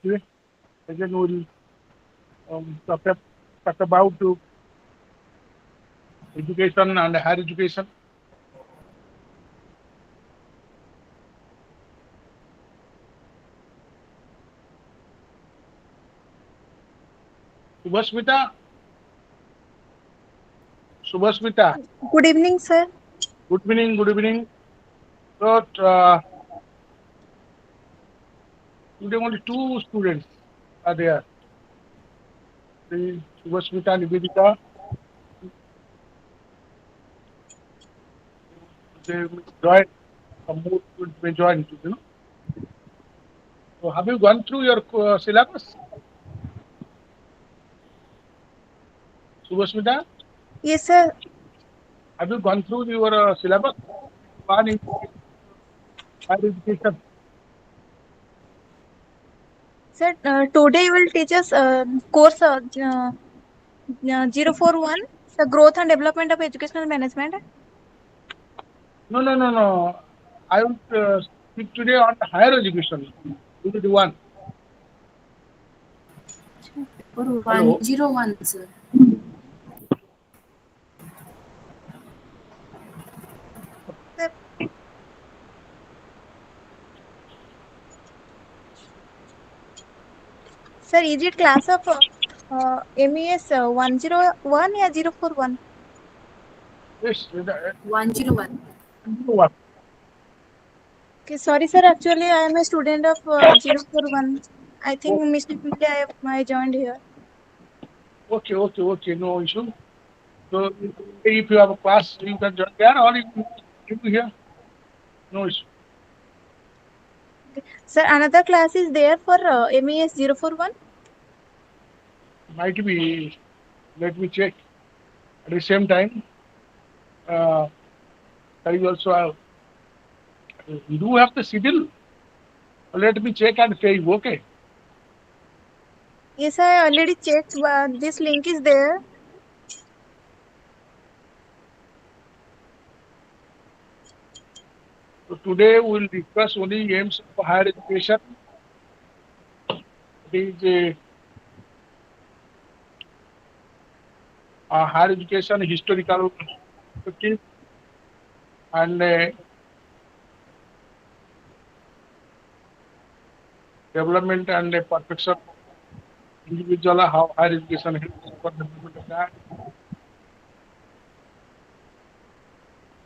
Okay. Again, we'll talk about education and higher education. Subhasmita, Subhasmita, Good evening, sir. good evening, good evening. So, today only two students are there. The Subhasmita and Nivedita, they join, some more students may join, you know. So, have you gone through your syllabus, Subhasmita? Yes, sir. Have you gone through your syllabus? One in higher education. Sir, today you will teach us course 041, the growth and development of educational management. No, no, no, no. I will speak today on higher education. Unit one. Or Hello. 101, sir. Sir, sir, is it class of MES 101 or 041? Yes. One zero one. What? Okay, sorry, sir. Actually, I am a student of 041. I think mistakenly I joined here. Okay, okay, okay. No issue. So if you have a class, you can join there, or you here. No issue. Okay. Sir, another class is there for MES 041. Might be. Let me check. At the same time, uh, there is also you do have the schedule. Let me check and say okay. Yes, I already checked, but this link is there. So today we will discuss only aims of higher education. It is higher education historical perspective and development and perfection of individual, how higher education helps for the development of that.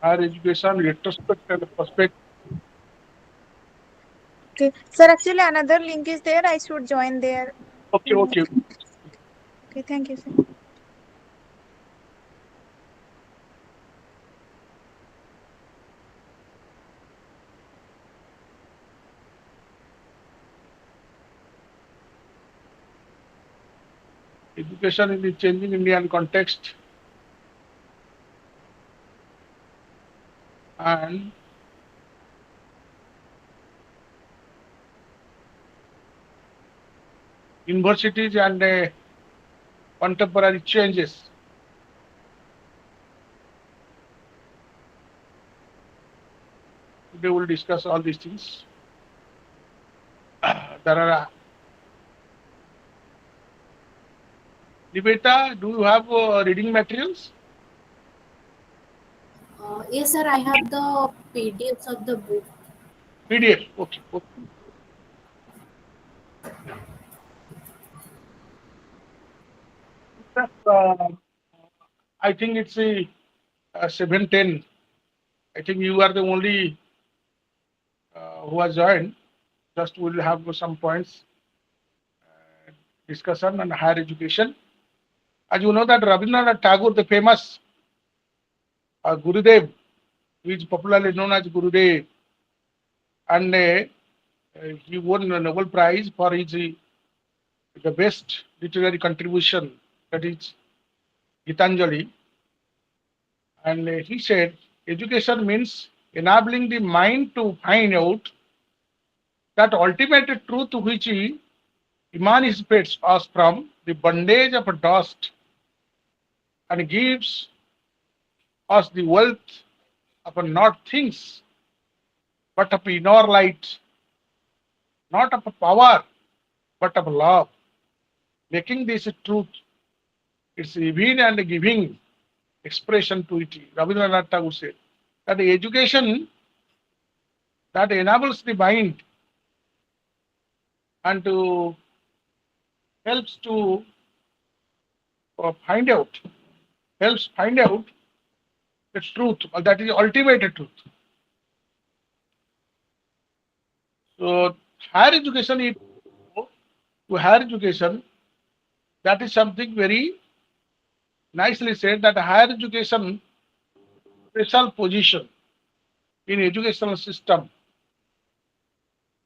Higher education retrospect and perspective. Okay. Sir, actually another link is there. I should join there. Okay, Mm, okay. okay, thank you, sir. Education in the changing Indian context and universities and contemporary changes. Today we'll discuss all these things. There are Niveta, do you have reading materials? Yes, sir. I have the PDFs of the book. PDF. Okay, okay. I think it's a 710. I think you are the only who has joined. Just we'll have some points discussion on higher education. As you know that Rabindranath Tagore, the famous Gurudev, who is popularly known as Gurudev, and he won a Nobel Prize for his the best literary contribution, that is Gitanjali. And he said, education means enabling the mind to find out that ultimate truth which emancipates us from the bondage of dust and gives us the wealth of not things, but of inner light, not of power, but of love, making this truth its even and giving expression to it. Rabindranath Tagore said that the education that enables the mind and to helps to find out, helps find out the truth, that is ultimate truth. So higher education, if to higher education, that is something very nicely said, that higher education special position in educational system.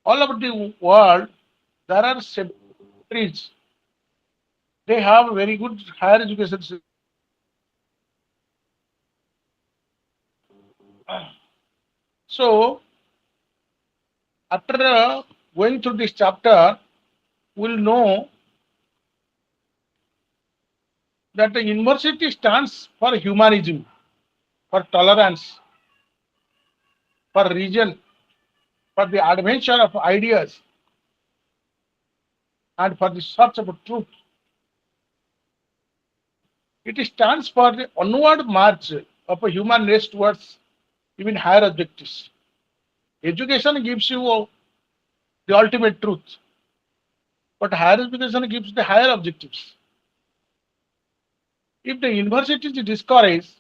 All over the world, there are several countries. They have very good higher education system. So after going through this chapter, we'll know that the university stands for humanism, for tolerance, for region, for the adventure of ideas, and for the search of truth. It stands for the onward march of a human race towards even higher objectives. Education gives you the ultimate truth, but higher education gives the higher objectives. If the university is discouraged,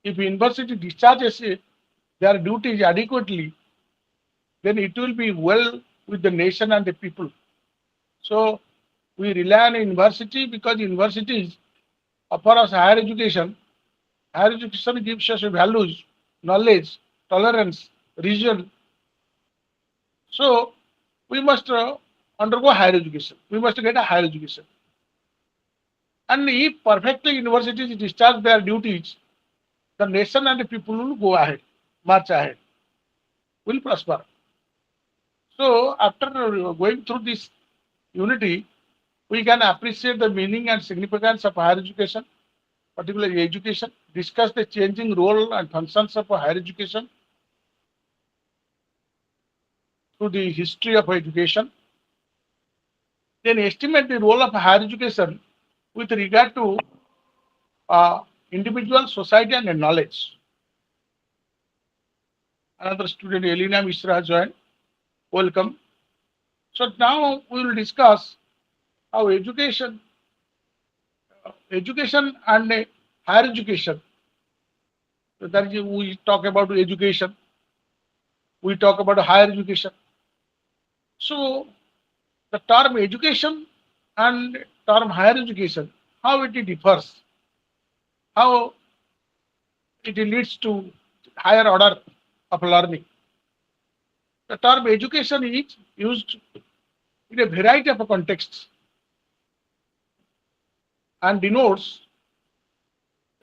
if university discharges their duties adequately, then it will be well with the nation and the people. So we rely on university because universities offer us higher education. Higher education gives us values, knowledge, tolerance, region. So we must undergo higher education. We must get a higher education. And if perfectly universities discharge their duties, the nation and the people will go ahead, march ahead, will prosper. So after going through this unity, we can appreciate the meaning and significance of higher education, particularly education, discuss the changing role and functions of higher education through the history of education, then estimate the role of higher education with regard to individual, society, and knowledge. Another student, Elena Mishra, has joined. Welcome. So now we will discuss how education and higher education. So that is, we talk about education, we talk about higher education. So the term education and term higher education, how it differs, how it leads to higher order of learning. The term education is used in a variety of contexts and denotes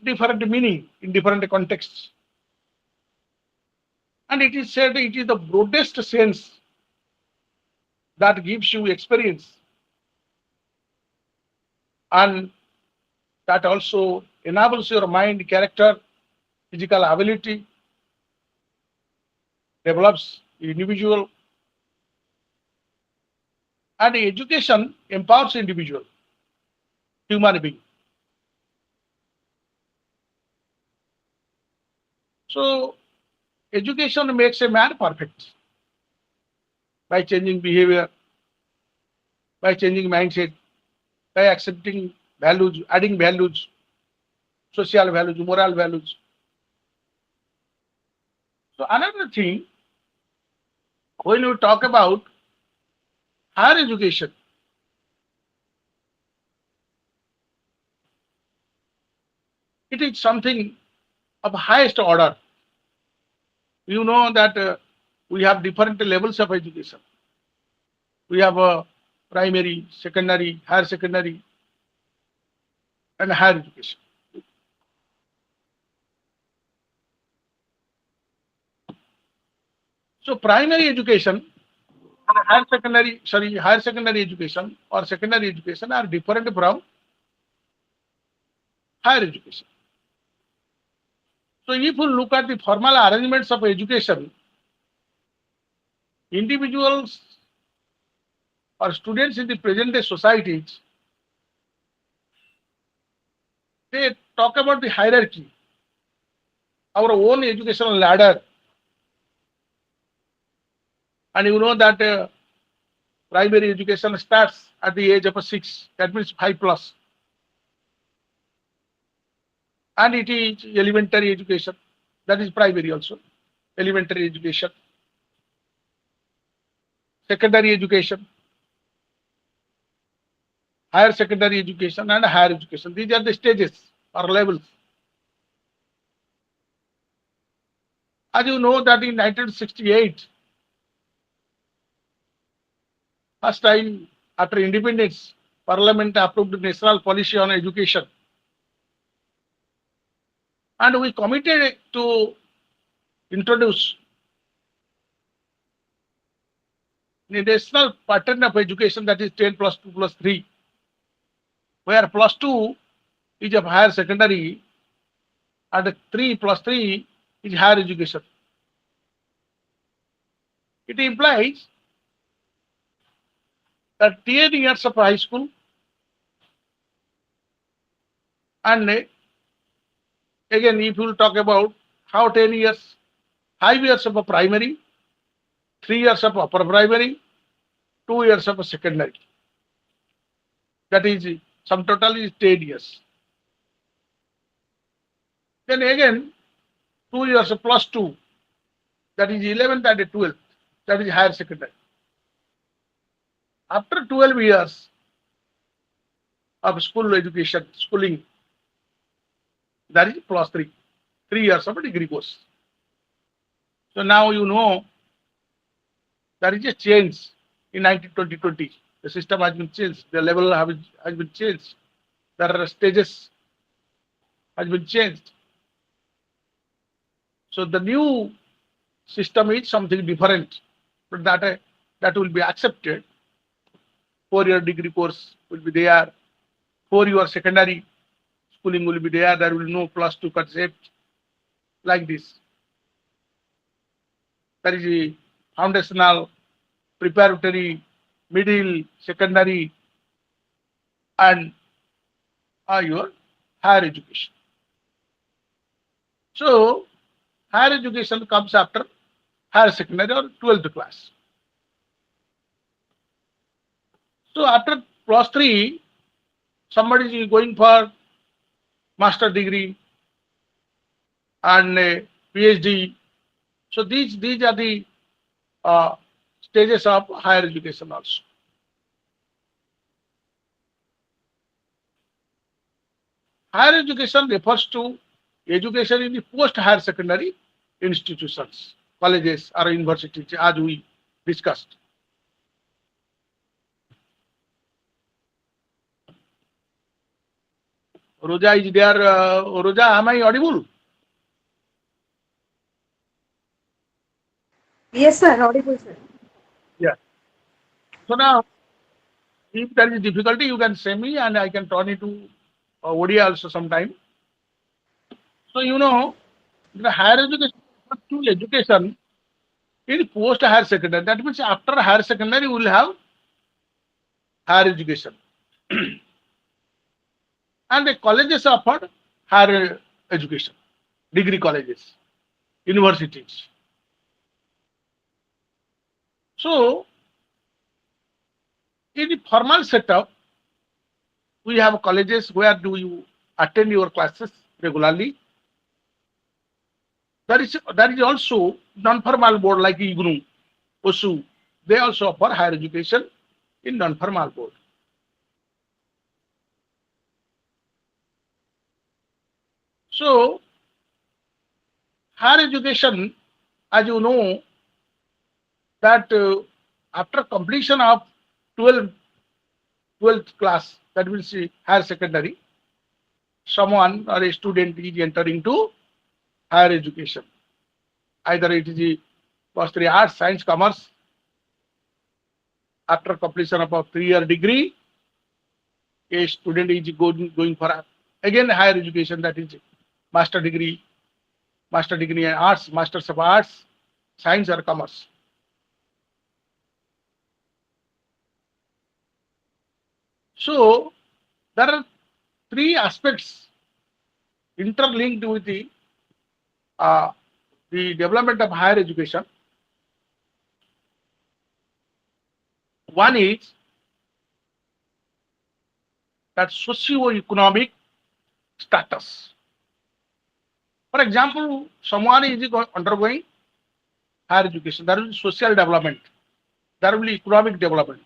different meaning in different contexts. And it is said it is the broadest sense that gives you experience and that also enables your mind, character, physical ability, develops individual, and education empowers individual, human being. So education makes a man perfect by changing behavior, by changing mindset, by accepting values, adding values, social values, moral values. So another thing, when we talk about higher education, it is something of highest order. You know that we have different levels of education. We have primary, secondary, higher secondary, and higher education. So primary education and higher secondary education or secondary education are different from higher education. So if you look at the formal arrangements of education, individuals or students in the present day societies, they talk about the hierarchy, our own educational ladder. And you know that primary education starts at the age of 6, that means 5 plus. And it is elementary education, that is primary also, elementary education, secondary education, higher secondary education, and higher education. These are the stages or levels. As you know that in 1968, first time after independence, Parliament approved national policy on education. And we committed to introduce the national pattern of education, that is 10 plus 2 plus 3, where plus 2 is of higher secondary and 3 plus 3 is higher education. It implies that 10 years of high school and again, if you will talk about how 10 years, 5 years of a primary, 3 years of upper primary, 2 years of a secondary. That is, sum total is 10 years. Then again, 2 years of plus 2, that is 11th and 12th, that is higher secondary. After 12 years of school education, schooling, that is plus 3, 3 years of a degree course. So now you know there is a change in 2020. The system has been changed, the level has been changed, there are stages has been changed. So the new system is something different, but that will be accepted. 4-year degree course will be there, 4-year secondary schooling will be there. There will be no plus 2 concept like this. There is a foundational, preparatory, middle, secondary, and your higher education. So higher education comes after higher secondary or 12th class. So after plus 3, somebody is going for master degree and PhD. So these are the stages of higher education also. Higher education refers to education in the post-higher secondary institutions, colleges or universities, as we discussed. Roja is there. Roja, am I audible? Yes, sir. Audible, sir. Yeah. So now, if there is difficulty, you can say me and I can turn it to ODI also sometime. So you know, the higher education to education in post higher secondary. That means after higher secondary, we will have higher education. And the colleges offered higher education, degree colleges, universities. So in the formal setup, we have colleges where do you attend your classes regularly. There is also non-formal board like IGNU, OSU. They also offer higher education in non-formal board. So higher education, as you know, that after completion of 12th class, that will say higher secondary, someone or a student is entering to higher education. Either it is the plus 3 arts, science, commerce. After completion of a 3-year degree, a student is going for again higher education, that is master degree in arts, masters of arts, science or commerce. So there are three aspects interlinked with uh, the development of higher education. One is that socio-economic status. For example, someone is undergoing higher education. There will be social development. There will be economic development.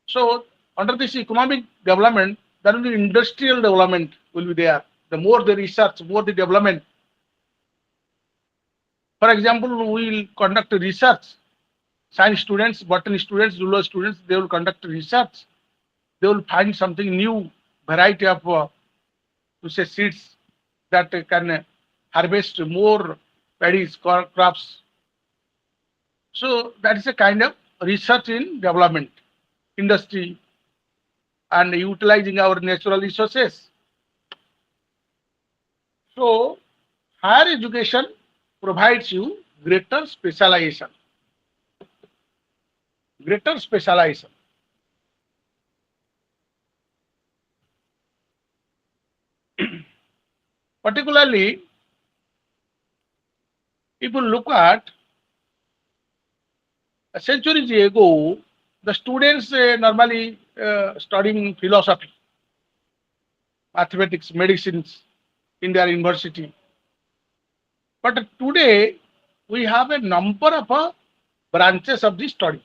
So under this economic development, there will be industrial development will be there. The more the research, more the development. For example, we will conduct research. Science students, botany students, zoology students, they will conduct research. They will find something new, variety of to say seeds that can harvest more paddies, crops. So that is a kind of research in development, industry, and utilizing our natural resources. So higher education provides you greater specialization. Greater specialization. Particularly, if you look at centuries ago, the students normally studying philosophy, mathematics, medicines in their university. But today, we have a number of branches of the study.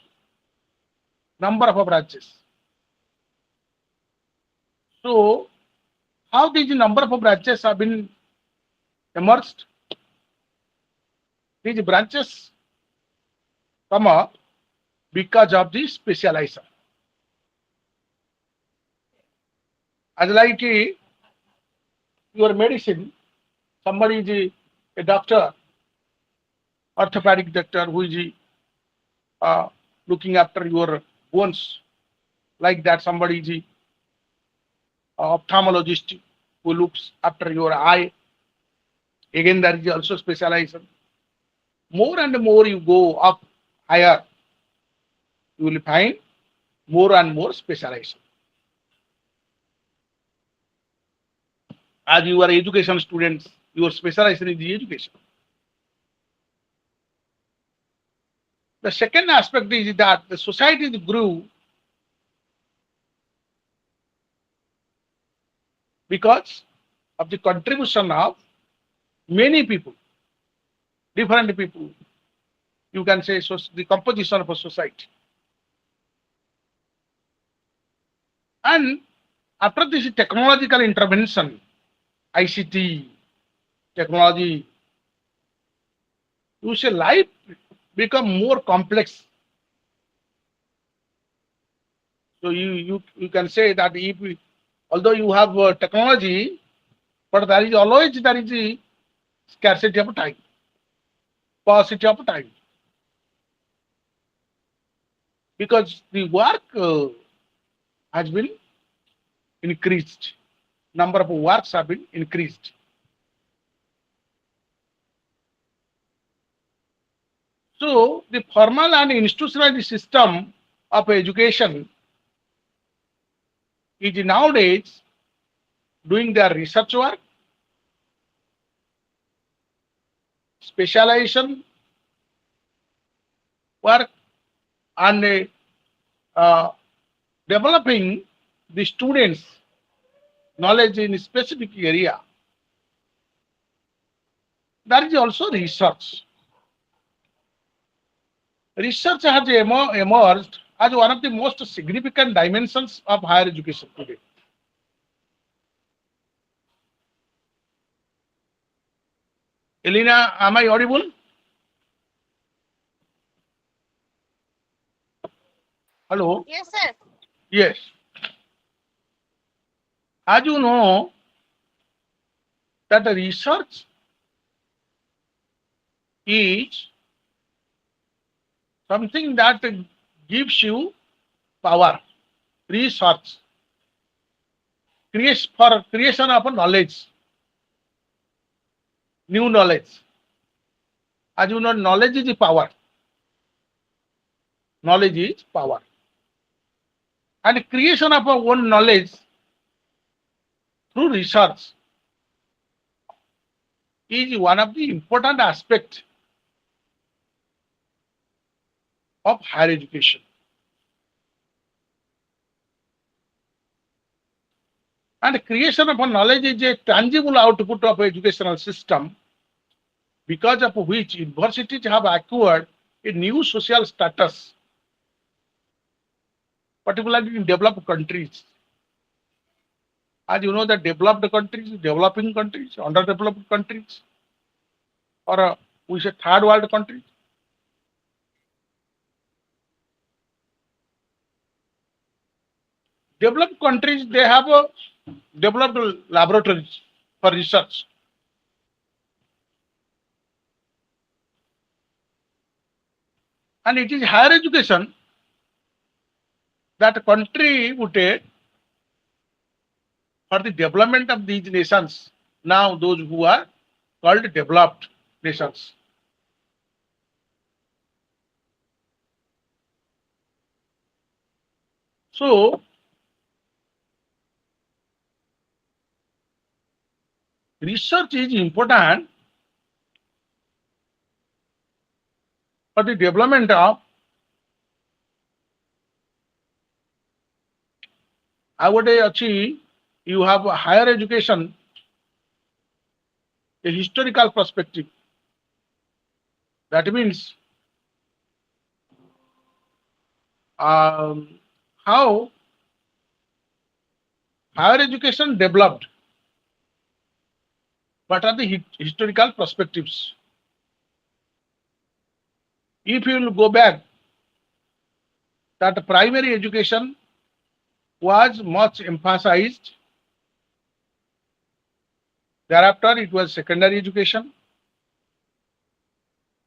Number of branches. So, how these number of branches have been emerged? These branches come up because of the specialization. As like your medicine, somebody is a doctor, orthopedic doctor who is looking after your bones, like that somebody is ophthalmologist who looks after your eye. Again, there is also specialization. More and more you go up higher, you will find more and more specialization. As you are education students, your specialization is the education. The second aspect is that the society grew because of the contribution of many people, different people. You can say so the composition of a society. And after this technological intervention, ICT, technology, you say life become more complex. So you can say that if although you have technology, but there is always a scarcity of time, paucity of time, because the work has been increased, number of works have been increased. So the formal and institutional system of education is nowadays doing their research work, specialization work, and developing the students' knowledge in a specific area. There is also research. Research has emerged as one of the most significant dimensions of higher education today. Elena, am I audible? Hello? Yes, sir. Yes. As you know, that the research is something that gives you power. Research creates for creation of a knowledge, new knowledge. As you know, knowledge is the power. Knowledge is power. and creation of our own knowledge through research is one of the important aspects of higher education. And creation of a knowledge is a tangible output of educational system because of which universities have acquired a new social status, particularly in developed countries. As you know, the developed countries, developing countries, underdeveloped countries, or we say third world countries. Developed countries, they have developed laboratories for research. And it is higher education that contributed for the development of these nations, now those who are called developed nations. So, research is important for the development of, I would say, you have a higher education, a historical perspective. That means how higher education developed. What are the historical perspectives? If you will go back, that primary education was much emphasized. Thereafter, it was secondary education.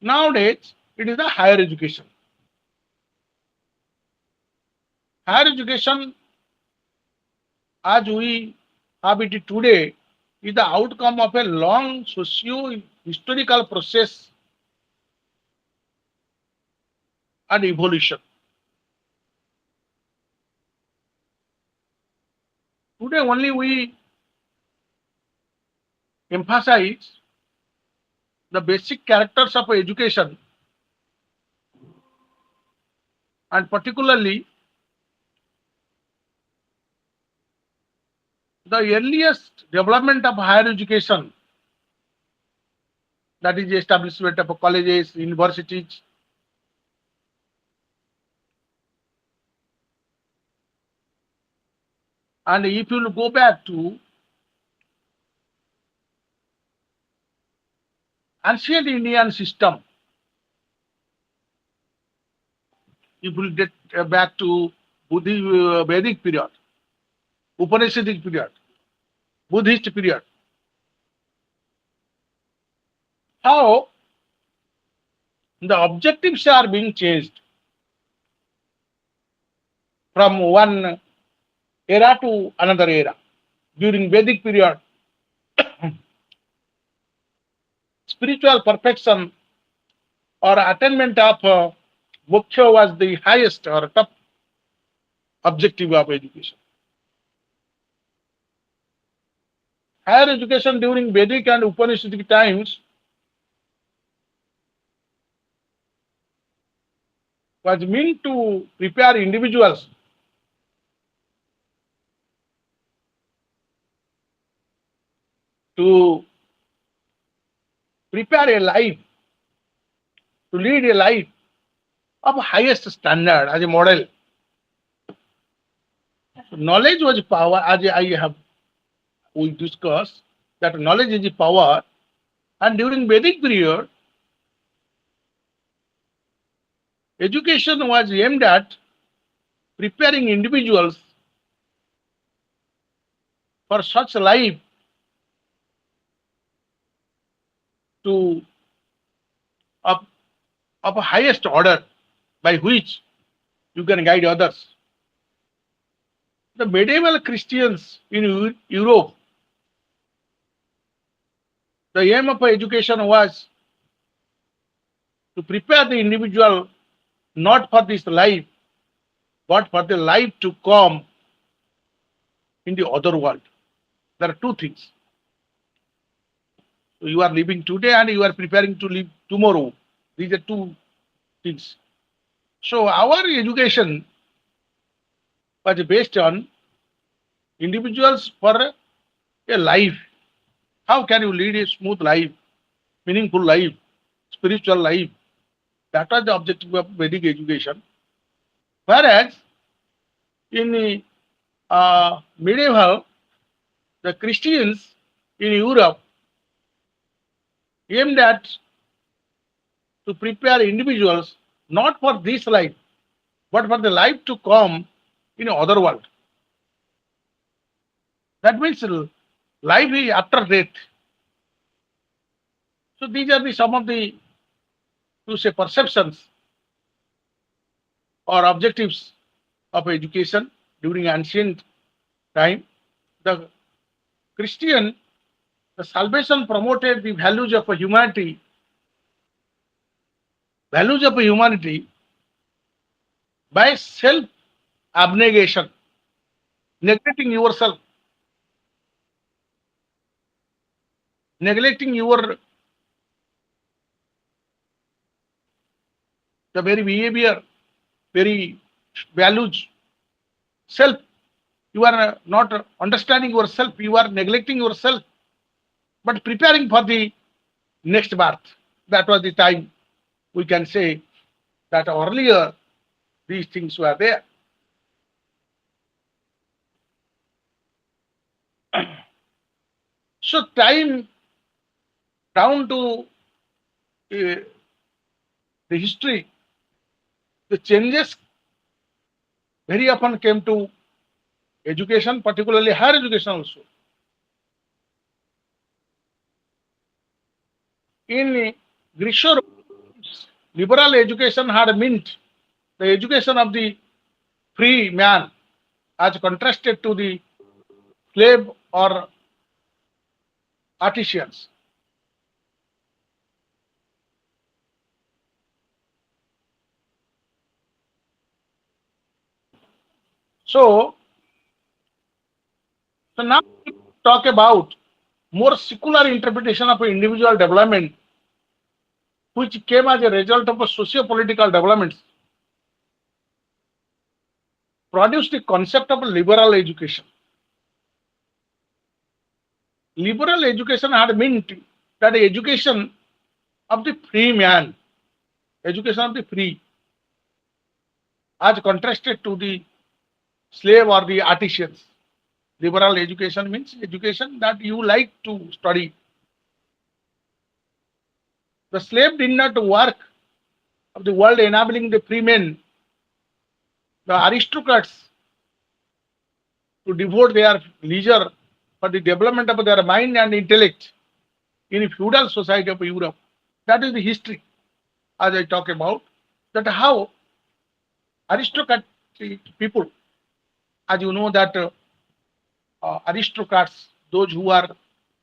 Nowadays, it is the higher education. Higher education, as we have it today, is the outcome of a long socio-historical process and evolution. Today only we emphasize the basic characters of education, and particularly the earliest development of higher education, that is the establishment of colleges, universities. And if you will go back to ancient Indian system, if you will get back to Vedic period, Upanishadic period, Buddhist period, how the objectives are being changed from one era to another era. During Vedic period, spiritual perfection or attainment of moksha was the highest or top objective of education. Higher education during Vedic and Upanishadic times was meant to prepare individuals to prepare a life, to lead a life of highest standard as a model. Knowledge was power, as we discussed that knowledge is power, and during Vedic period, education was aimed at preparing individuals for such life to of a highest order by which you can guide others. The medieval Christians in Europe, the aim of education was to prepare the individual not for this life, but for the life to come in the other world. There are two things. So you are living today and you are preparing to live tomorrow. These are two things. So our education was based on individuals for a life. How can you lead a smooth life, meaningful life, spiritual life? That was the objective of Vedic education. Whereas in the medieval, the Christians in Europe aimed at to prepare individuals not for this life, but for the life to come in other world. That means life is after death. So these are the some of the to say perceptions or objectives of education during ancient time. The Christian, the salvation promoted the values of humanity by self abnegation, neglecting yourself, neglecting your the very behavior, very values, self. You are not understanding yourself, you are neglecting yourself, but preparing for the next birth. That was the time we can say that earlier these things were there. So time down to uh, the history, the changes very often came to education, particularly higher education also. In Grishor, liberal education had meant the education of the free man as contrasted to the slave or artisans. So, so now we talk about more secular interpretation of individual development, which came as a result of a socio-political developments, produced the concept of liberal education. Liberal education had meant that the education of the free man, education of the free, as contrasted to the slave or the artisans. Liberal education means education that you like to study. The slave did not work of the world enabling the free men, the aristocrats, to devote their leisure for the development of their mind and intellect in a feudal society of Europe. That is the history, as I talk about, that how aristocratic people, as you know, that aristocrats, those who are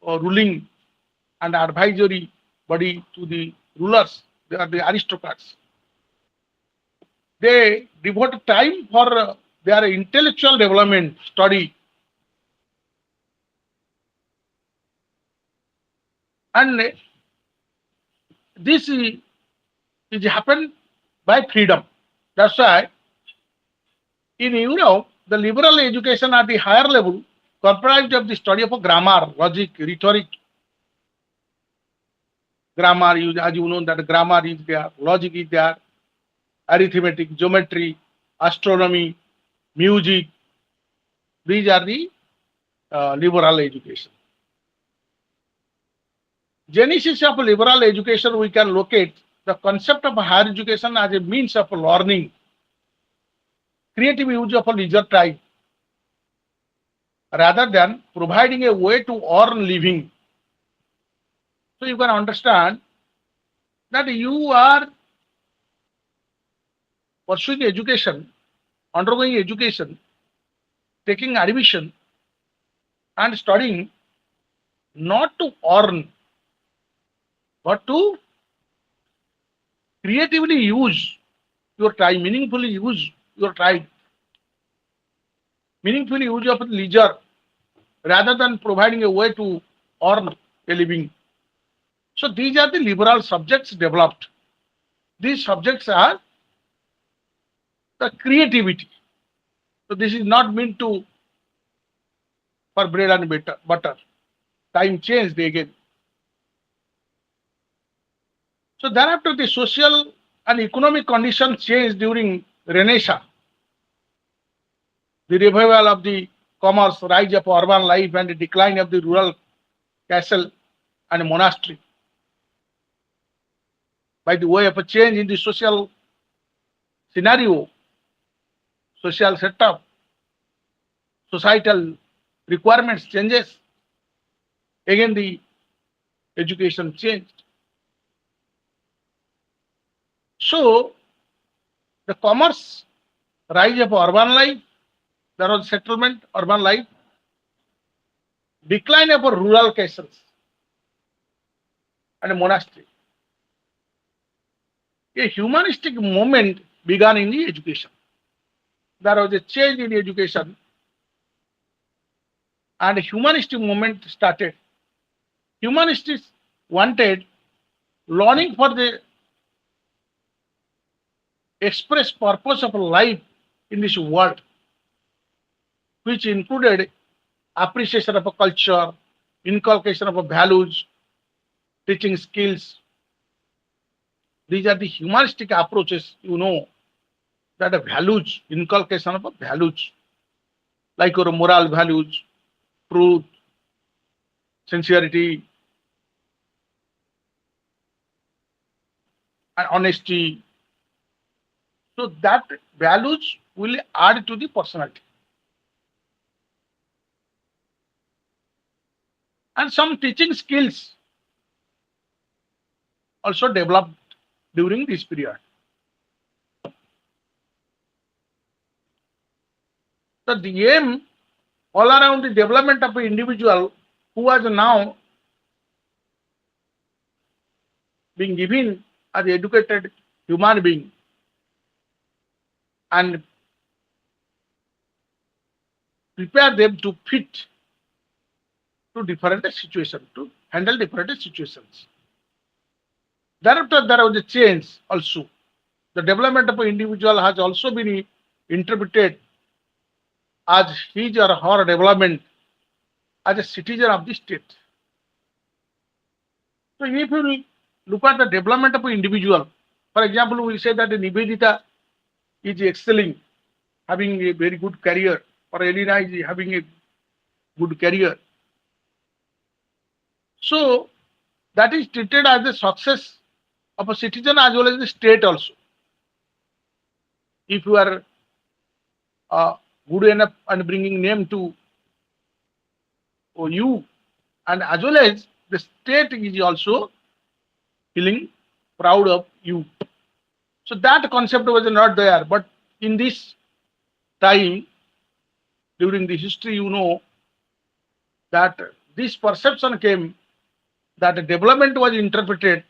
ruling and advisory body to the rulers, they are the aristocrats. They devote time for their intellectual development, study, and this is happened by freedom. That's why in Europe, the liberal education at the higher level comprised of the study of grammar, logic, rhetoric. Grammar, as you know, that grammar is there, logic is there, arithmetic, geometry, astronomy, music. These are the liberal education. Genesis of liberal education, we can locate the concept of higher education as a means of learning, creative use of a leisure time, rather than providing a way to earn living. So you can understand that you are pursuing education, undergoing education, taking admission and studying not to earn, but to creatively use your time, meaningfully use your time. meaningful use of leisure rather than providing a way to earn a living. So these are the liberal subjects developed. These subjects are the creativity. So this is not meant to for bread and butter. Time changed again. So thereafter the social and economic conditions changed during Renaissance. The revival of the commerce, rise of urban life, and the decline of the rural castle and monastery. By the way of a change in the social scenario, social setup, societal requirements changes, again the education changed. So the commerce, rise of urban life, there was settlement, urban life, decline of rural castles and monastery. A humanistic movement began in the education. There was a change in education and a humanistic movement started. Humanists wanted learning for the express purpose of life in this world, which included appreciation of a culture, inculcation of a values, teaching skills. These are the humanistic approaches, that the values, inculcation of a values, like your moral values, truth, sincerity, and honesty. So that values will add to the personality. And some teaching skills also developed during this period. So the aim all around the development of an individual who was now being given as an educated human being and prepare them to fit to different situations, to handle different situations. Thereafter, there was a change also. The development of an individual has also been interpreted as his or her development as a citizen of the state. So if you look at the development of an individual, for example, we say that Nivedita is excelling, having a very good career, or Elena is having a good career. So that is treated as the success of a citizen as well as the state also. If you are good enough and bringing name to you, and as well as the state is also feeling proud of you. So that concept was not there, but in this time, during the history, that this perception came that the development was interpreted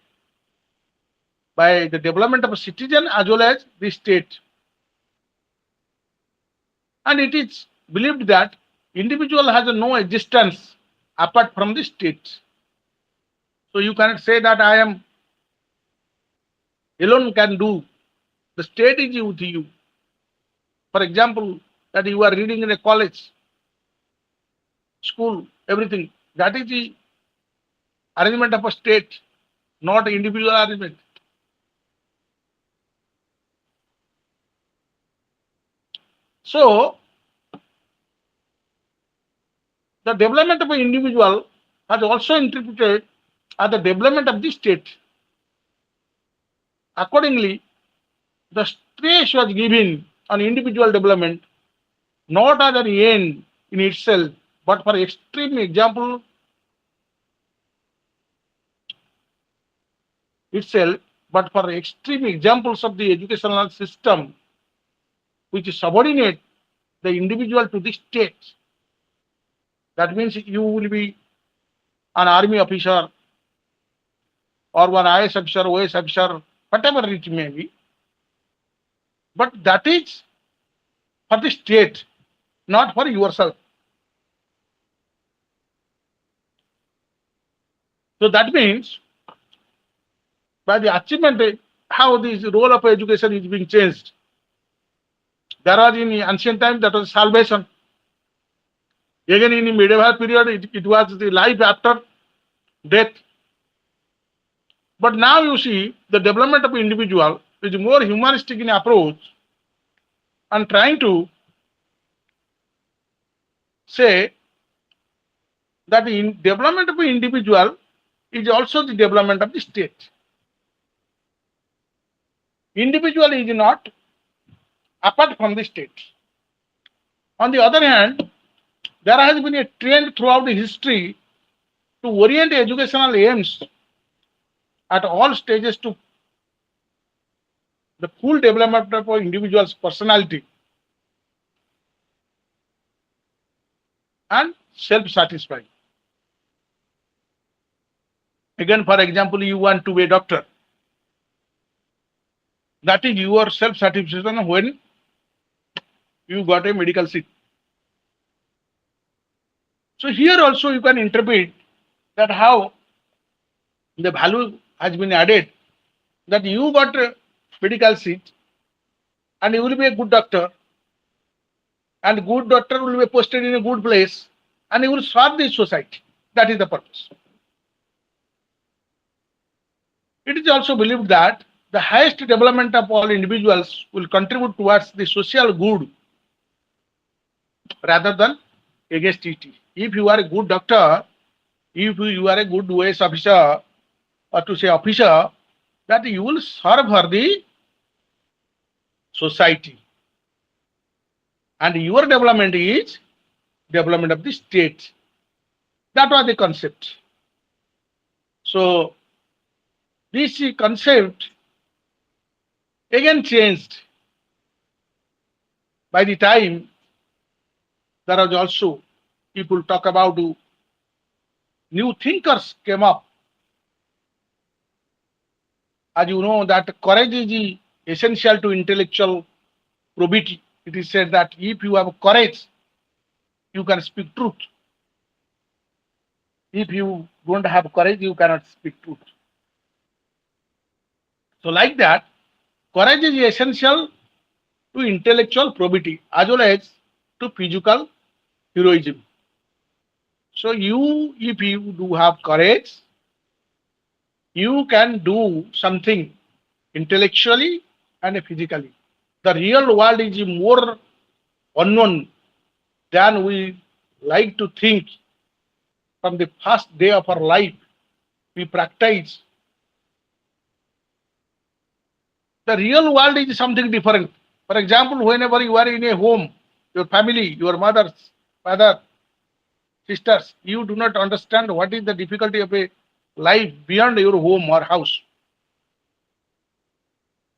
by the development of a citizen as well as the state. And it is believed that individual has no existence apart from the state. So you cannot say that I am alone can do. The state is with you. For example, that you are reading in a college, school, everything. That is the arrangement of a state, not individual arrangement. So the development of an individual has also interpreted as the development of the state. Accordingly, the stress was given on individual development not as an end in itself, but for extreme example itself, but for extreme examples of the educational system which subordinate the individual to the state. That means you will be an army officer or one IS officer, OS officer, whatever it may be. But that is for the state. not for yourself. So that means by the achievement, how this role of education is being changed. There was in ancient times that was salvation. Again in the medieval period, it was the life after death. But now you see the development of individual is more humanistic in approach and trying to say that the development of individual is also the development of the state. Individual is not apart from the state. On the other hand, there has been a trend throughout the history to orient educational aims at all stages to the full development of an individual's personality and self-satisfying. Again, for example, you want to be a doctor. That is your self-satisfaction when you got a medical seat. So here also you can interpret that how the value has been added, that you got a medical seat and you will be a good doctor, and good doctor will be posted in a good place and you will serve the society. That is the purpose. It is also believed that the highest development of all individuals will contribute towards the social good rather than against it. If you are a good doctor, if you are a good OS officer, or to say officer, that you will serve for the society. And your development is development of the state. That was the concept. So this concept again changed by the time there was also people talk about new thinkers came up. As you know that courage is essential to intellectual probity. It is said that if you have courage, you can speak truth. If you don't have courage, you cannot speak truth. So like that, courage is essential to intellectual probity as well as to physical heroism. So you, if you do have courage, you can do something intellectually and physically. The real world is more unknown than we like to think. From the first day of our life, we practice. The real world is something different. For example, whenever you are in a home, your family, your mother, father, sisters, you do not understand what is the difficulty of a life beyond your home or house.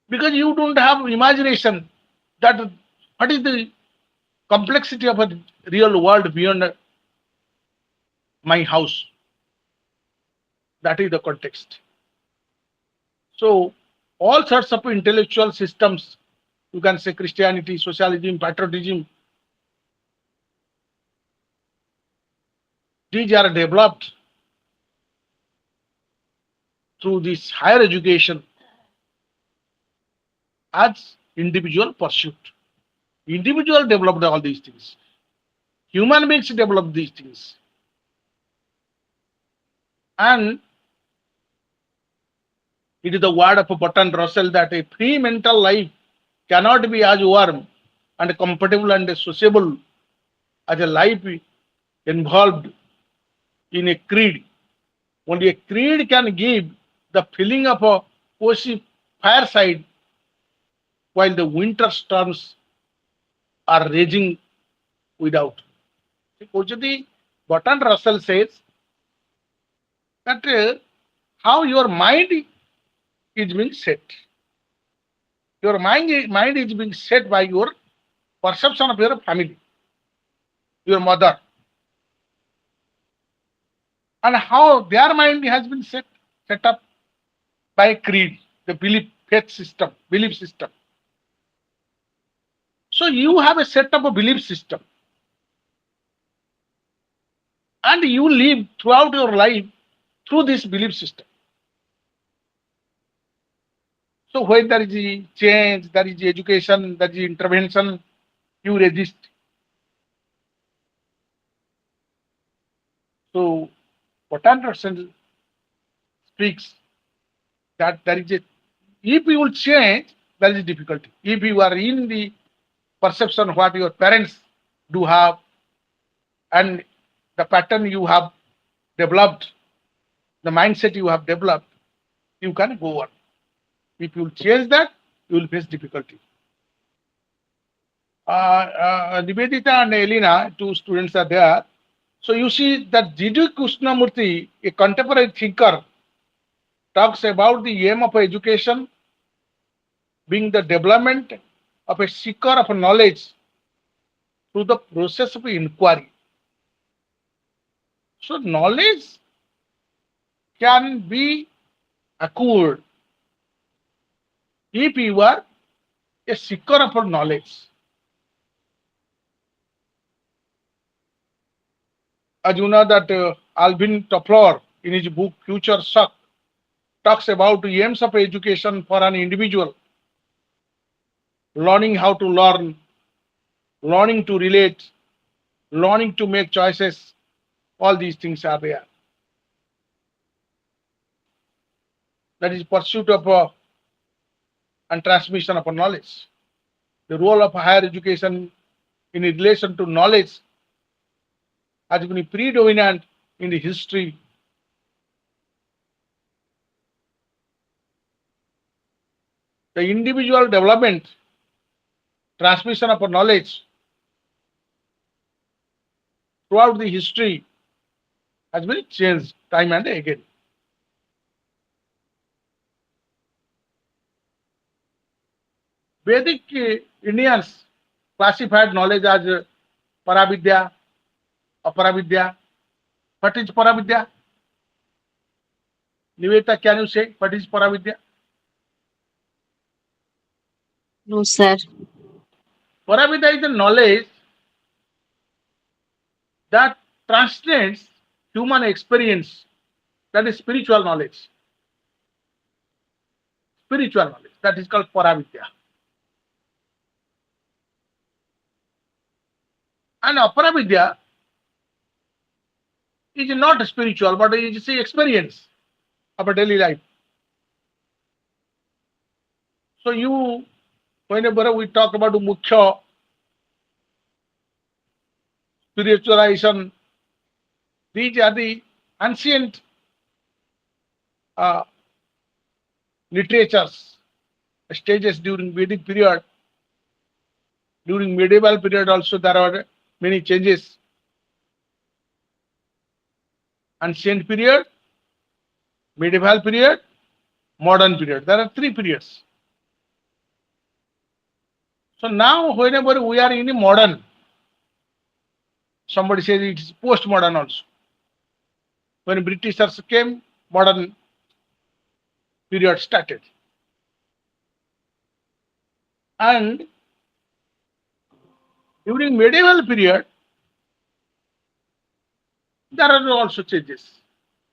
Because you don't have imagination that what is the complexity of a real world beyond my house. That is the context. So all sorts of intellectual systems, you can say Christianity, socialism, patriotism, these are developed through this higher education as individual pursuit. Individual developed all these things. Human beings develop these things. And it is the word of Bertrand Russell that a free mental life cannot be as warm and comfortable and sociable as a life involved in a creed. Only a creed can give the feeling of a cozy fireside while the winter storms are raging without. Bertrand Russell says that how your mind is being set. Your mind is being set by your perception of your family, your mother, and how their mind has been set up by a creed, the faith system, belief system. So you have a set of a belief system. and you live throughout your life through this belief system. So when there is a change, there is education, there is intervention, you resist. So what Anderson speaks that there is a, if you will change, there is a difficulty. If you are in the perception what your parents do have and the pattern you have developed, the mindset you have developed, you can go on. If you will change that, you will face difficulty. Nivedita and Elena, two students are there. So you see that Jiddu Krishnamurti, a contemporary thinker, talks about the aim of education being the development of a seeker of knowledge through the process of inquiry. So knowledge can be acquired if you are a seeker of knowledge. As you know that Alvin Toffler in his book Future Shock talks about the aims of education for an individual: learning how to learn, learning to relate, learning to make choices. All these things are there. That is pursuit of and transmission of knowledge. The role of higher education in relation to knowledge has been predominant in the history. The individual development, transmission of knowledge throughout the history has been changed time and again. Vedic Indians classified knowledge as Paravidya, Aparavidya. What is Paravidya? Nivedita, can you say what is Paravidya? No, sir. Paravidya is the knowledge that transcends human experience. That is spiritual knowledge. Spiritual knowledge. That is called Paravidya. And Aparavidya is not spiritual, but it is the experience of a daily life. So you, whenever we talk about Mukhya, spiritualization, these are the ancient literatures, stages during Vedic period. During medieval period also there are many changes. Ancient period, medieval period, modern period. There are three periods. So now whenever we are in the modern, somebody says it is postmodern also. When Britishers came, modern period started. And during medieval period, there are also changes.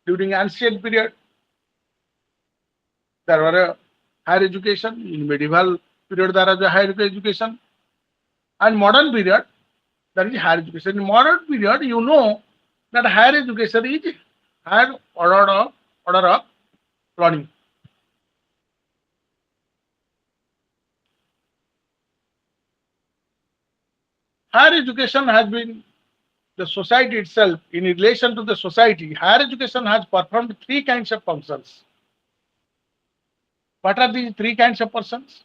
During ancient period, there were a higher education. In medieval period, there is a higher education. And modern period, there is higher education. In modern period, you know that higher education is higher order of learning. Higher education has been the society itself. In relation to the society, higher education has performed three kinds of functions. What are these three kinds of functions?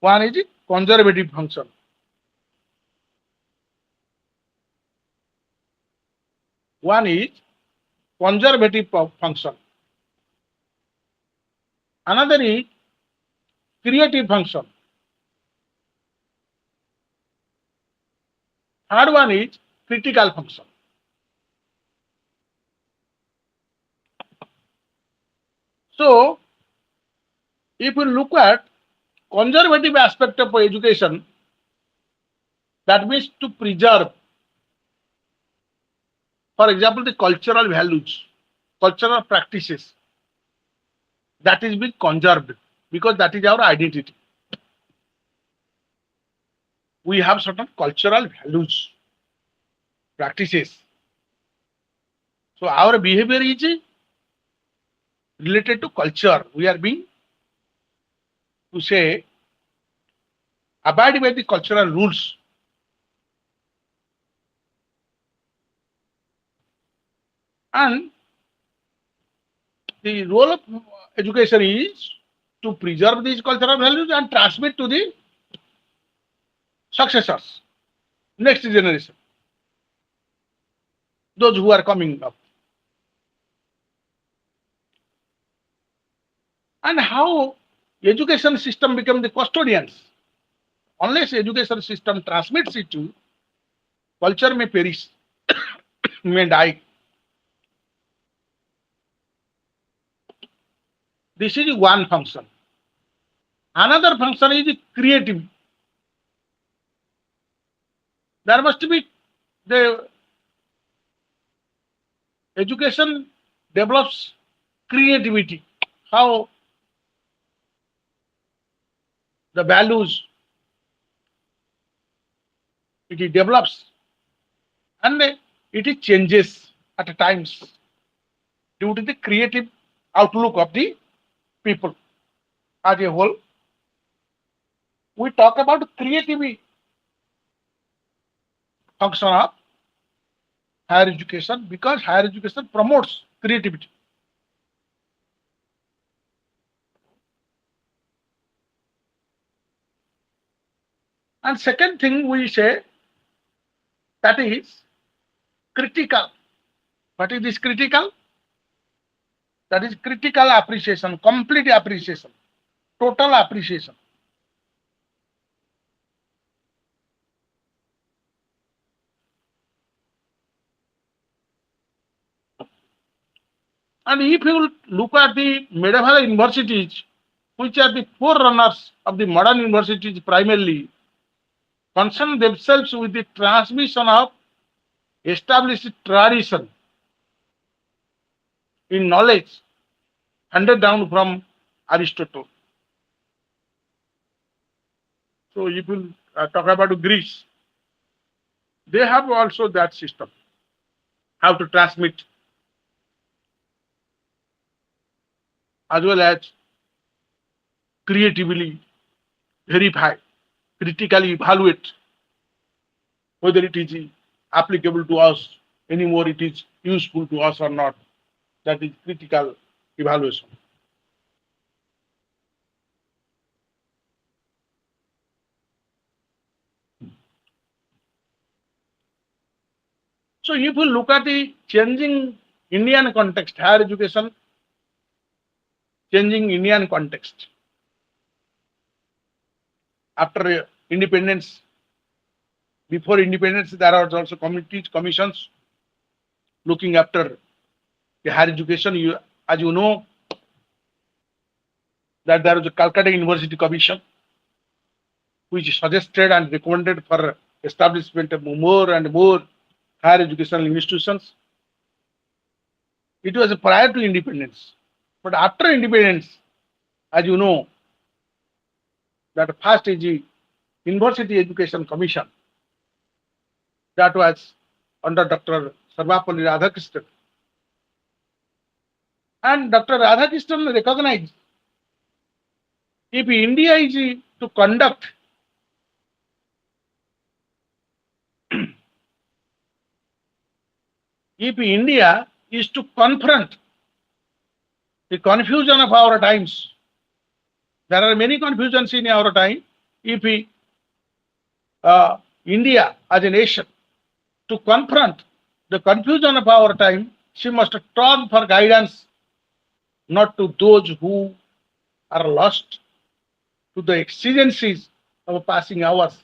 One is conservative function. One is conservative function. Another is creative function. Third one is critical function. So, if you look at conservative aspect of education, that means to preserve For example, the cultural values, cultural practices, that is being conserved because that is our identity. We have certain cultural values, practices. So our behavior is related to culture. We are being to say abide by the cultural rules. And the role of education is to preserve these cultural values and transmit to the successors, next generation, those who are coming up. And how education system become the custodians. Unless education system transmits it to, culture may perish, may die. This is one function. Another function is creative. There must be the education develops creativity. How the values it develops and it changes at times due to the creative outlook of the people as a whole. We talk about creativity function of higher education because higher education promotes creativity. And second thing we say that is critical. What is this critical? That is critical appreciation, complete appreciation, total appreciation. And if you look at the medieval universities, which are the forerunners of the modern universities primarily, concern themselves with the transmission of established tradition in knowledge handed down from Aristotle. So if you talk about Greece, they have also that system, how to transmit as well as creatively verify, critically evaluate whether it is applicable to us anymore, it is useful to us or not. That is critical evaluation. So if you look at the changing Indian context, higher education, changing Indian context. After independence, before independence, there are also committees, commissions looking after the higher education. As you know, that there was a Calcutta University Commission, which suggested and recommended for establishment of more and more higher educational institutions. It was prior to independence. But after independence, as you know, that first is the University Education Commission that was under Dr. Sarvapalli Radhakrishnan. And Dr. Radhakrishnan recognized if India is to conduct if India is to confront the confusion of our times, there are many confusions in our time. If India as a nation to confront the confusion of our time, she must turn for guidance not to those who are lost to the exigencies of passing hours,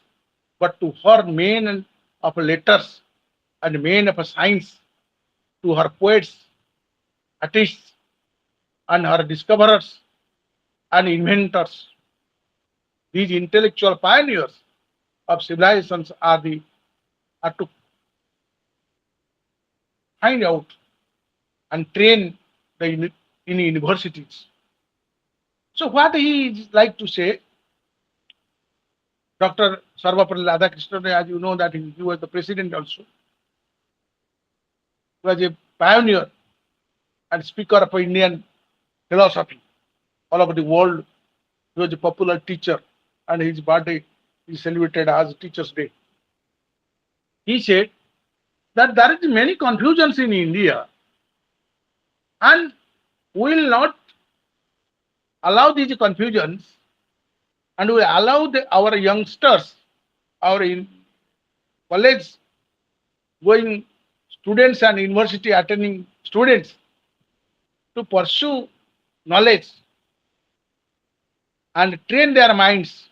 but to her men of letters and men of science, to her poets, artists, and her discoverers and inventors. These intellectual pioneers of civilizations are to find out and train in universities. So what he is like to say, Dr. Sarvapalli Radhakrishnan, as you know that he was the president also, was a pioneer and speaker of Indian philosophy all over the world. He was a popular teacher, and his birthday is celebrated as Teachers' Day. He said that there is many confusions in India, and we will not allow these confusions, and we allow our youngsters, our college going students and university attending students to pursue knowledge and train their minds,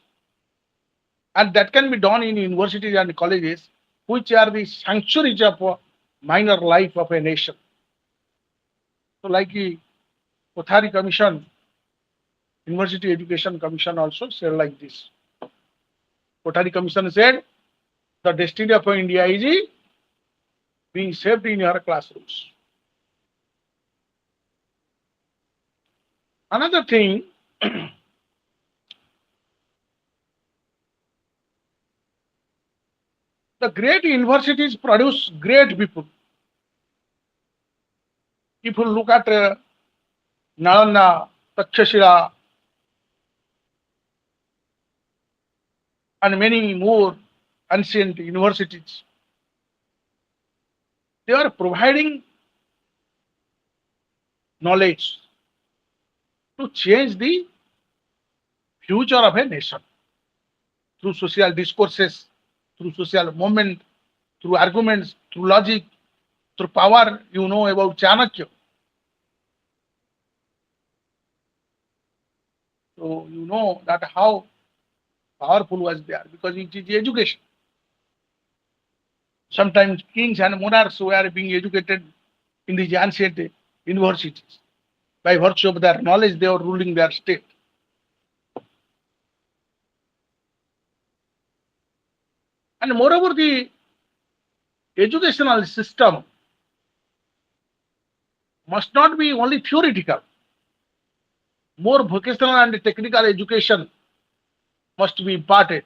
and that can be done in universities and colleges, which are the sanctuaries of a minor life of a nation. So like the Kothari Commission, University Education Commission also said like this. Kothari Commission said the destiny of India is being shaped in your classrooms. Another thing, the great universities produce great people. If you look at Nalanda, Takshashila, and many more ancient universities, they are providing knowledge to change the future of a nation through social discourses, through social movement, through arguments, through logic, through power. You know about Chanakya. So you know that how powerful was there, because it is education. Sometimes kings and monarchs were being educated in these ancient universities. By virtue of their knowledge, they were ruling their state. And moreover, the educational system must not be only theoretical. More vocational and technical education must be imparted.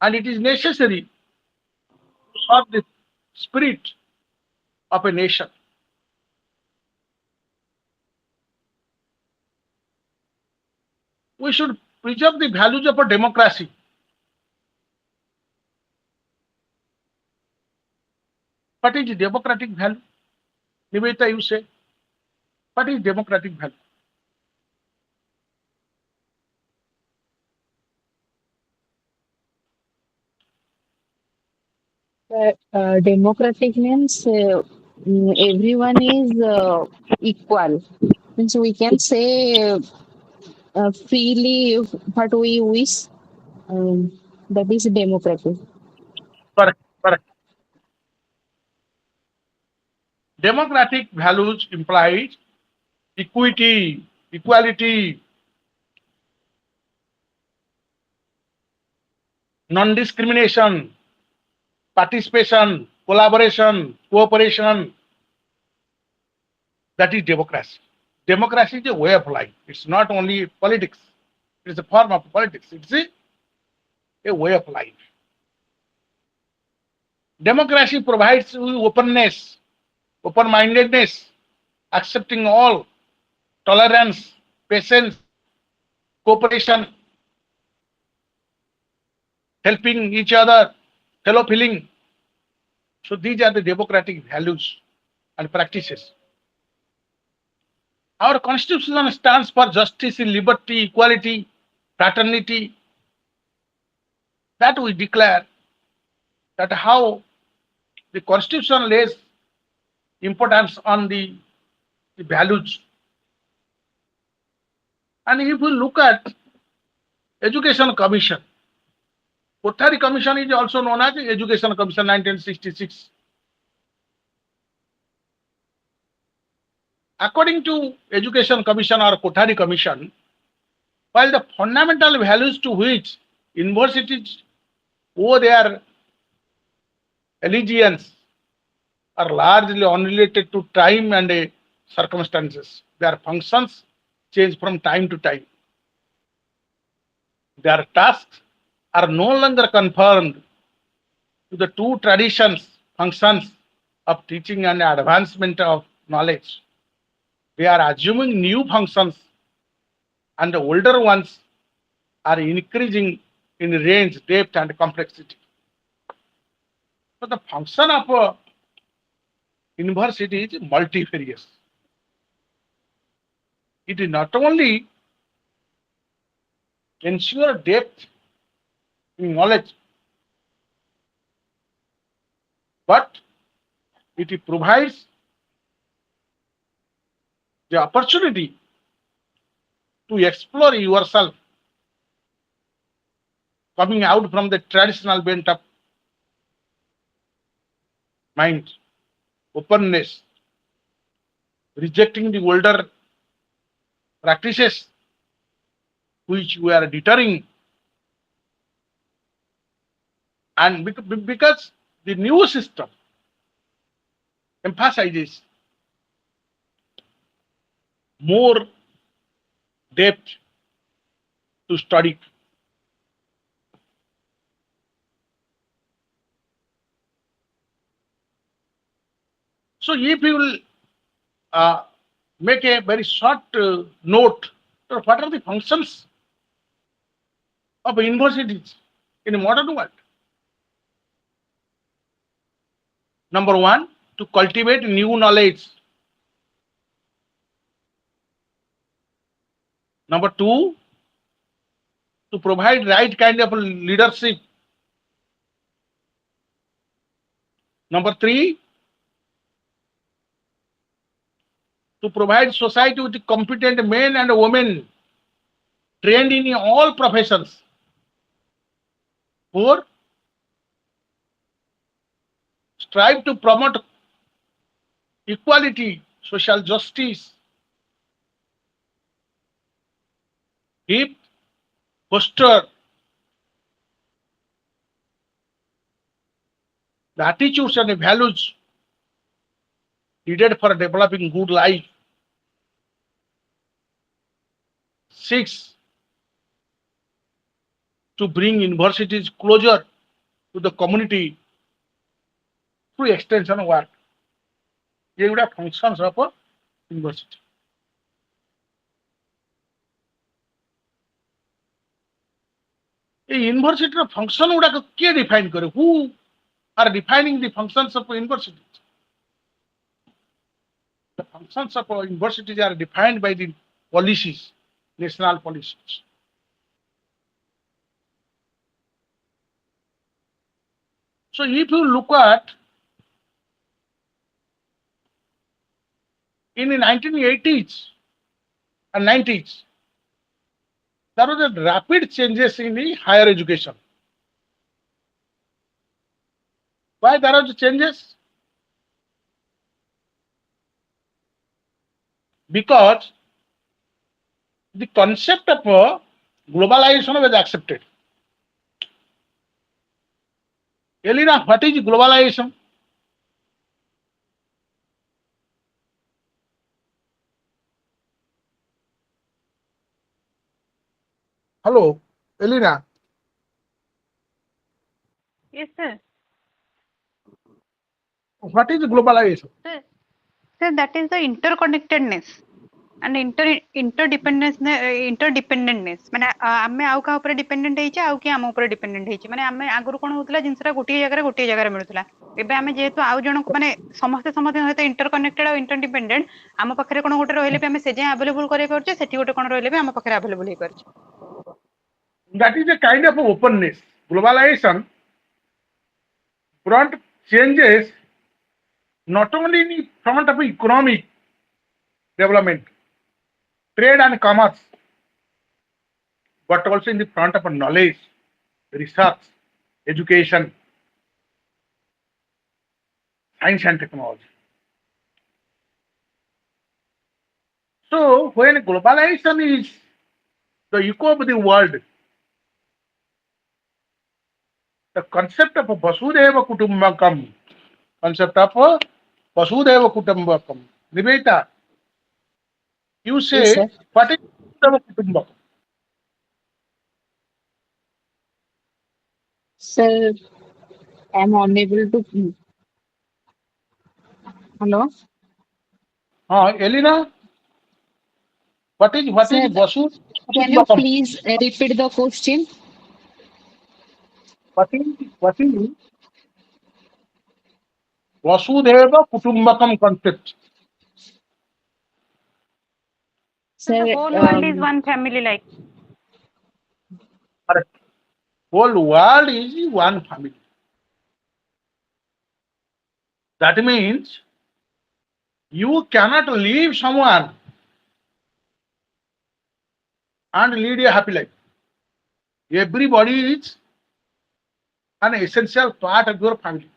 And it is necessary to serve the spirit of a nation. We should preserve the values of a democracy. What is democratic value? Nivedita, you say. What is democratic value? Democratic means everyone is equal. Means we can say freely what we wish. That is democratic. Correct, correct. Democratic values implies equity, equality, non-discrimination, participation, collaboration, cooperation. That is democracy. Democracy is a way of life. It's not only politics. It's a form of politics. It's a way of life. Democracy provides you openness, open-mindedness, accepting all, tolerance, patience, cooperation, helping each other, fellow feeling. So these are the democratic values and practices. Our constitution stands for justice, liberty, equality, fraternity. That we declare that how the constitution lays importance on the values. And if we look at Education Commission, Kothari Commission is also known as the Education Commission 1966. According to Education Commission or Kothari Commission, while the fundamental values to which universities owe their allegiance are largely unrelated to time and circumstances. Their functions change from time to time. Their tasks are no longer confined to the two traditions, functions of teaching and advancement of knowledge. They are assuming new functions, and the older ones are increasing in range, depth, and complexity. So the function of a university is multifarious. It is not only ensure depth in knowledge, but it provides the opportunity to explore yourself, coming out from the traditional bent of mind, openness, rejecting the older practices which we are deterring, and because the new system emphasizes more depth to study. So if you will make a very short note, what are the functions of universities in a modern world? Number one, to cultivate new knowledge. Number two, to provide right kind of leadership. Number three, to provide society with competent men and women trained in all professions. Four, strive to promote equality, social justice. Fifth, foster the attitudes and values needed for developing good life. Six, to bring universities closer to the community through extension work. ଏଗୁଡ଼ା functions of a university. এই ୟୁନିଭର୍ସିଟିର function ଗୁଡାକ କିଏ define କରେ? ହୁ are defining the functions of universities? The functions of universities are defined by the policies, national policies. So if you look at in the 1980s and 90s, there was a rapid changes in the higher education. Why there was changes? Because the concept of globalization was accepted. Elena, what is globalization? Hello, Elena. Yes, sir. What is globalization? Sir, that is the interconnectedness and interdependentness. माने आमे आउ का ऊपर dependent हेचे आउ कि आम ऊपर डिपेंडेंट हेचे माने आमे आगुरु कोन होतला जिंसरा गोटे जगह मिलुतला एबे आमे जेहेतु आउ जण को माने समस्त सहित इंटरकनेक्टेड और इंटरडिपेंडेंट आम पाखरे कोन गोटे रहले भी आमे से जे अवेलेबल करे परचे सेठी गोटे कोन रहले भी आम पाखरे अवेलेबल हे परचे. That is a kind of openness. Globalization brought changes not only in the front of economic development, trade and commerce, but also in the front of knowledge, research, education, science and technology. So when globalization is the echo of the world, the concept of Vasudeva Kutumbakam, concept of Vasudeva Kutumbakam. Nivedita, you Yes, say, sir. what is Vasudeva Kutumbakam? Sir, I'm unable to. Hello? Elena, what is Sir, Vasudeva can you Kutumbakam? please repeat the question? What is Vasudeva Kutumbakam concept? So the Sir, whole world is one family like. Correct. Whole world is one family. That means you cannot leave someone and lead a happy life. Everybody is an essential part of your family.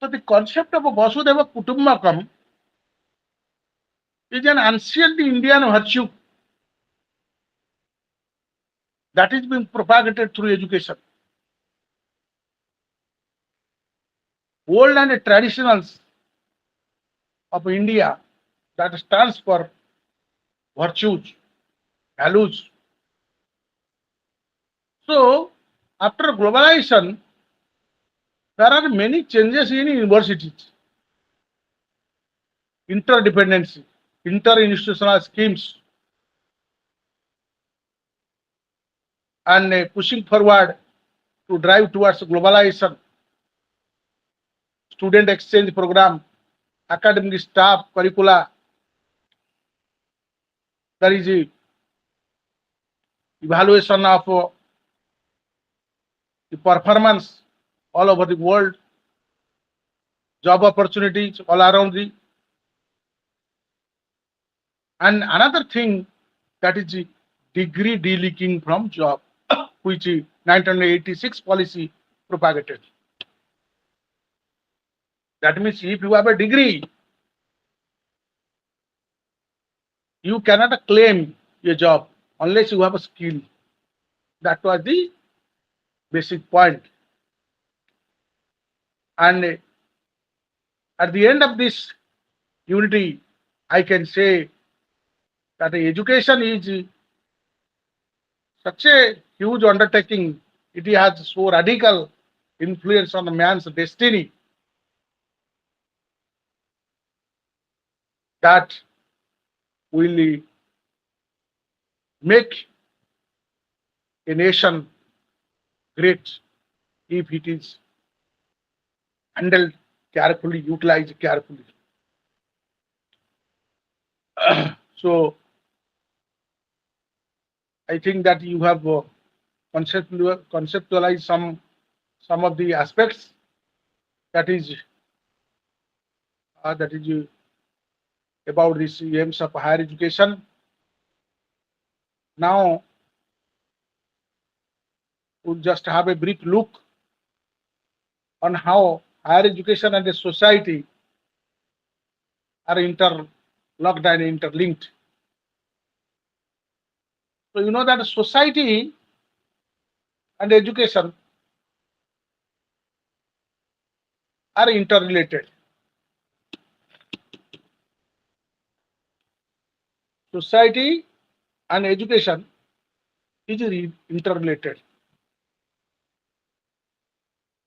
So the concept of Vasudeva Kutumbakam is an ancient Indian virtue that is being propagated through education. Old and traditionals of India that stands for virtues, values. So after globalization, there are many changes in universities, interdependency, inter-institutional schemes, and pushing forward to drive towards globalization, student exchange program, academic staff, curricula. There is a evaluation of the performance all over the world, job opportunities all around the. And another thing that is the degree deleaking from job, which 1986 policy propagated. That means if you have a degree, you cannot claim a job unless you have a skill. That was the basic point. And at the end of this unity, I can say that education is such a huge undertaking. It has so radical influence on a man's destiny that will make a nation great if it is handled carefully, utilized carefully. So I think that you have conceptualized some of the aspects that is about this aims of higher education. Now we'll just have a brief look on how higher education and the society are interlocked and interlinked. So you know that society and education are interrelated. Society and education is interrelated.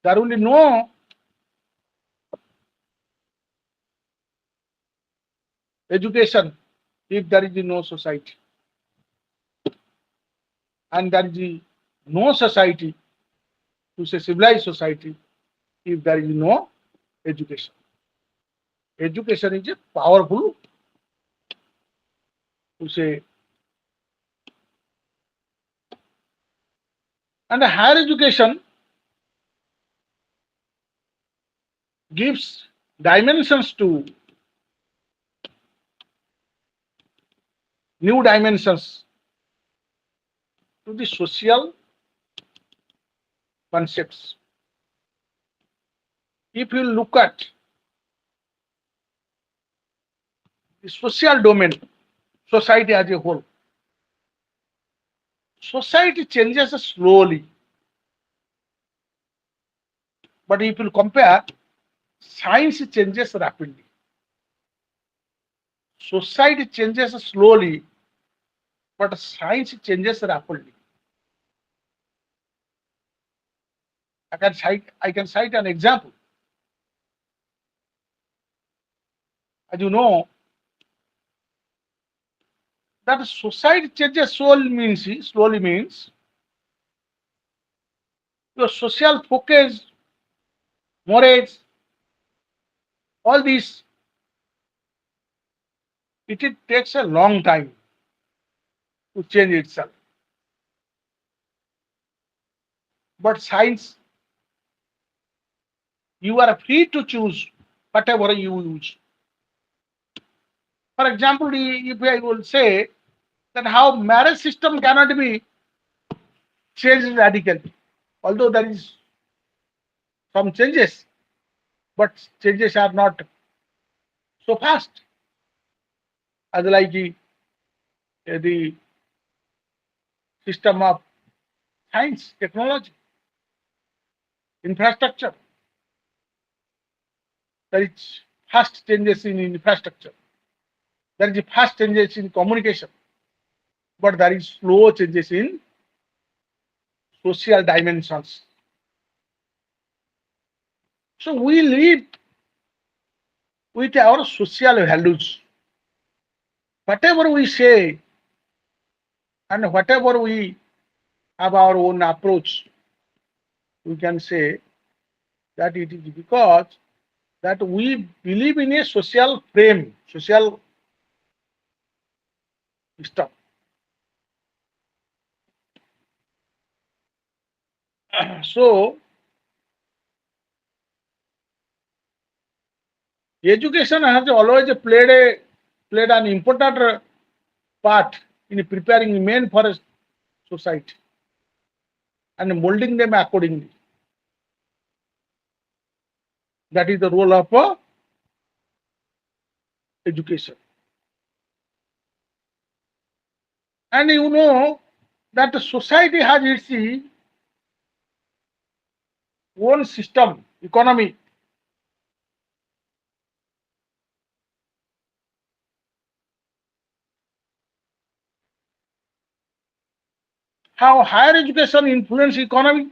There will be no education if there is no society, and there is no society, to say civilized society, if there is no education. Education is a powerful, to say, and higher education gives dimensions to new dimensions to the social concepts. If you look at the social domain, society as a whole, society changes slowly But if you compare, science changes rapidly. Society changes slowly, but science changes rapidly. I can cite an example. As you know, that society changes slowly means your social focus, morals, all these, it takes a long time to change itself. But science, you are free to choose whatever you use. For example, if I will say that how marriage system cannot be changed radically, although there is some changes, but changes are not so fast as like the system of science, technology, infrastructure. There is fast changes in infrastructure. There is fast changes in communication, but there is slow changes in social dimensions. So we live with our social values. Whatever we say and whatever we have our own approach, we can say that it is because that we believe in a social frame, social system. So education has always played an important part in preparing men for a society and molding them accordingly. That is the role of education. And you know that the society has its own system, economy. How higher education influence economy?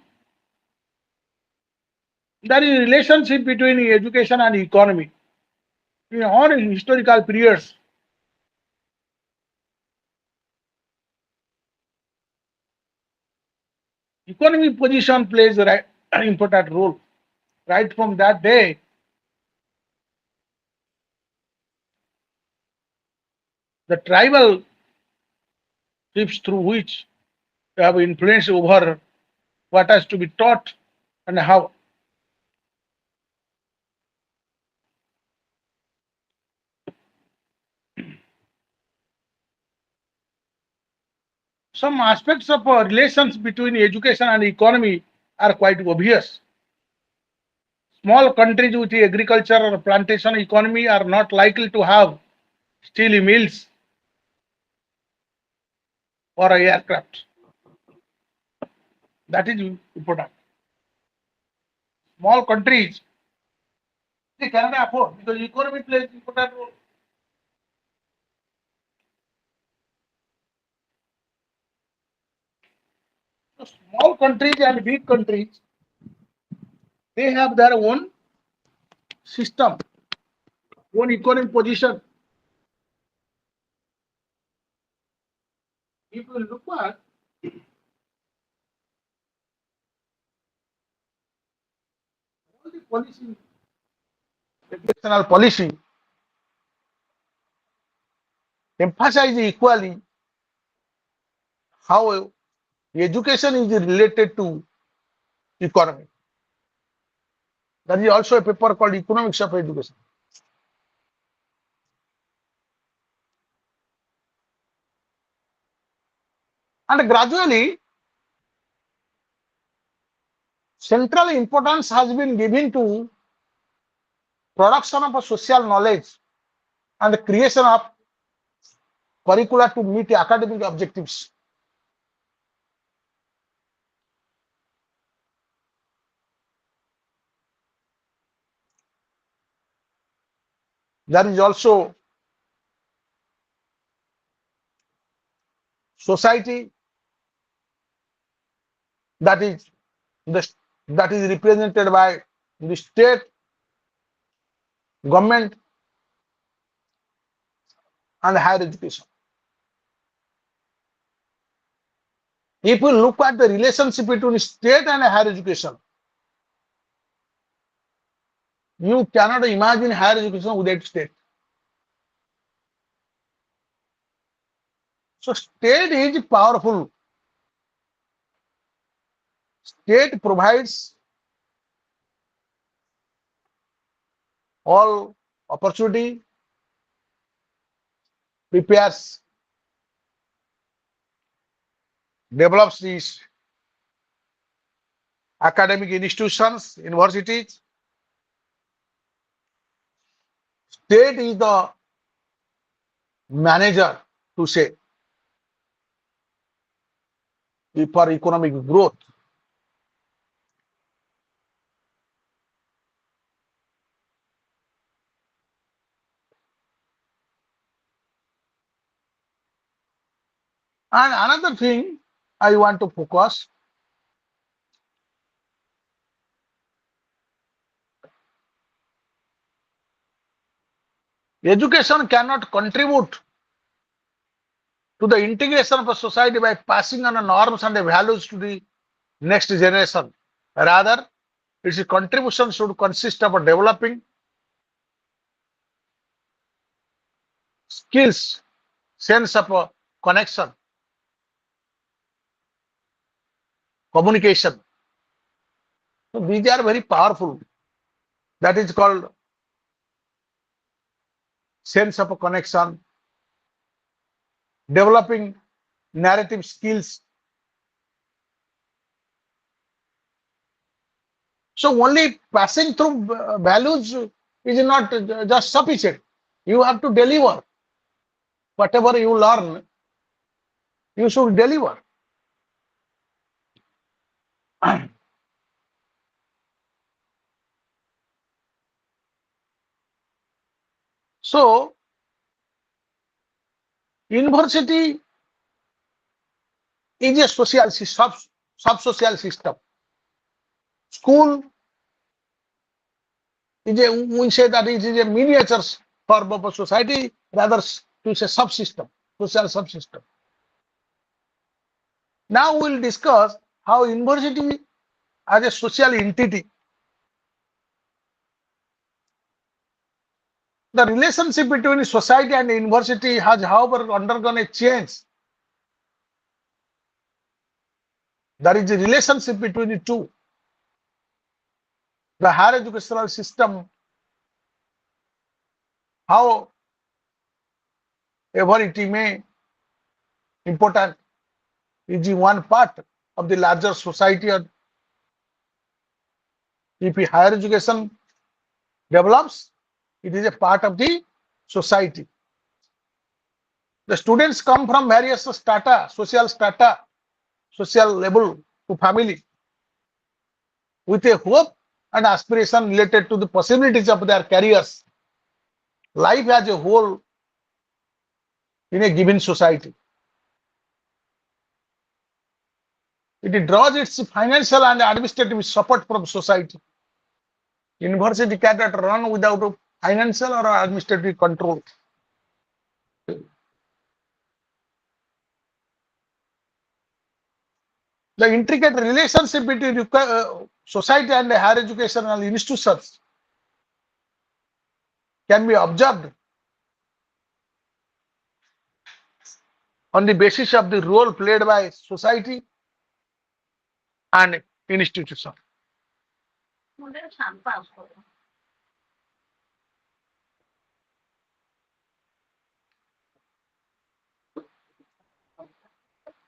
There is a relationship between education and economy. In all historical periods, economic position plays an important role. Right from that day, the tribal trips through which they have influence over what has to be taught and how. Some aspects of relations between education and economy are quite obvious. Small countries with agriculture or plantation economy are not likely to have steel mills or aircraft. That is important. Small countries, they cannot afford because economy plays important role. So small countries and big countries, they have their own system, own economic position. If you look at all the policy, educational policy, emphasize equally how education is related to economy. There is also a paper called Economics of Education. And gradually, central importance has been given to production of a social knowledge and the creation of curricula to meet academic objectives. There is also society that is the that is represented by the state government and higher education. If we look at the relationship between state and higher education, you cannot imagine higher education without state. So state is powerful. State provides all opportunity, prepares, develops these academic institutions, universities. State is the manager to say for economic growth. And another thing I want to focus, education cannot contribute to the integration of a society by passing on the norms and the values to the next generation. Rather, its contribution should consist of developing skills, sense of connection, communication. So these are very powerful. That is called sense of connection, developing narrative skills. So only passing through values is not just sufficient. You have to deliver. Whatever you learn, you should deliver. So university is a social sub-social system. School is a, we say that it is a miniature form of a society, rather to say subsystem, social subsystem. Now we'll discuss how university as a social entity, the relationship between society and university has, however, undergone a change. There is a relationship between the two. The higher educational system, however it may important, is one part of the larger society. And if higher education develops, it is a part of the society. The students come from various strata, social level to family, with a hope and aspiration related to the possibilities of their careers, life as a whole in a given society. It draws its financial and administrative support from society. University cannot run without financial or administrative control. The intricate relationship between society and higher educational institutions can be observed on the basis of the role played by society and institution.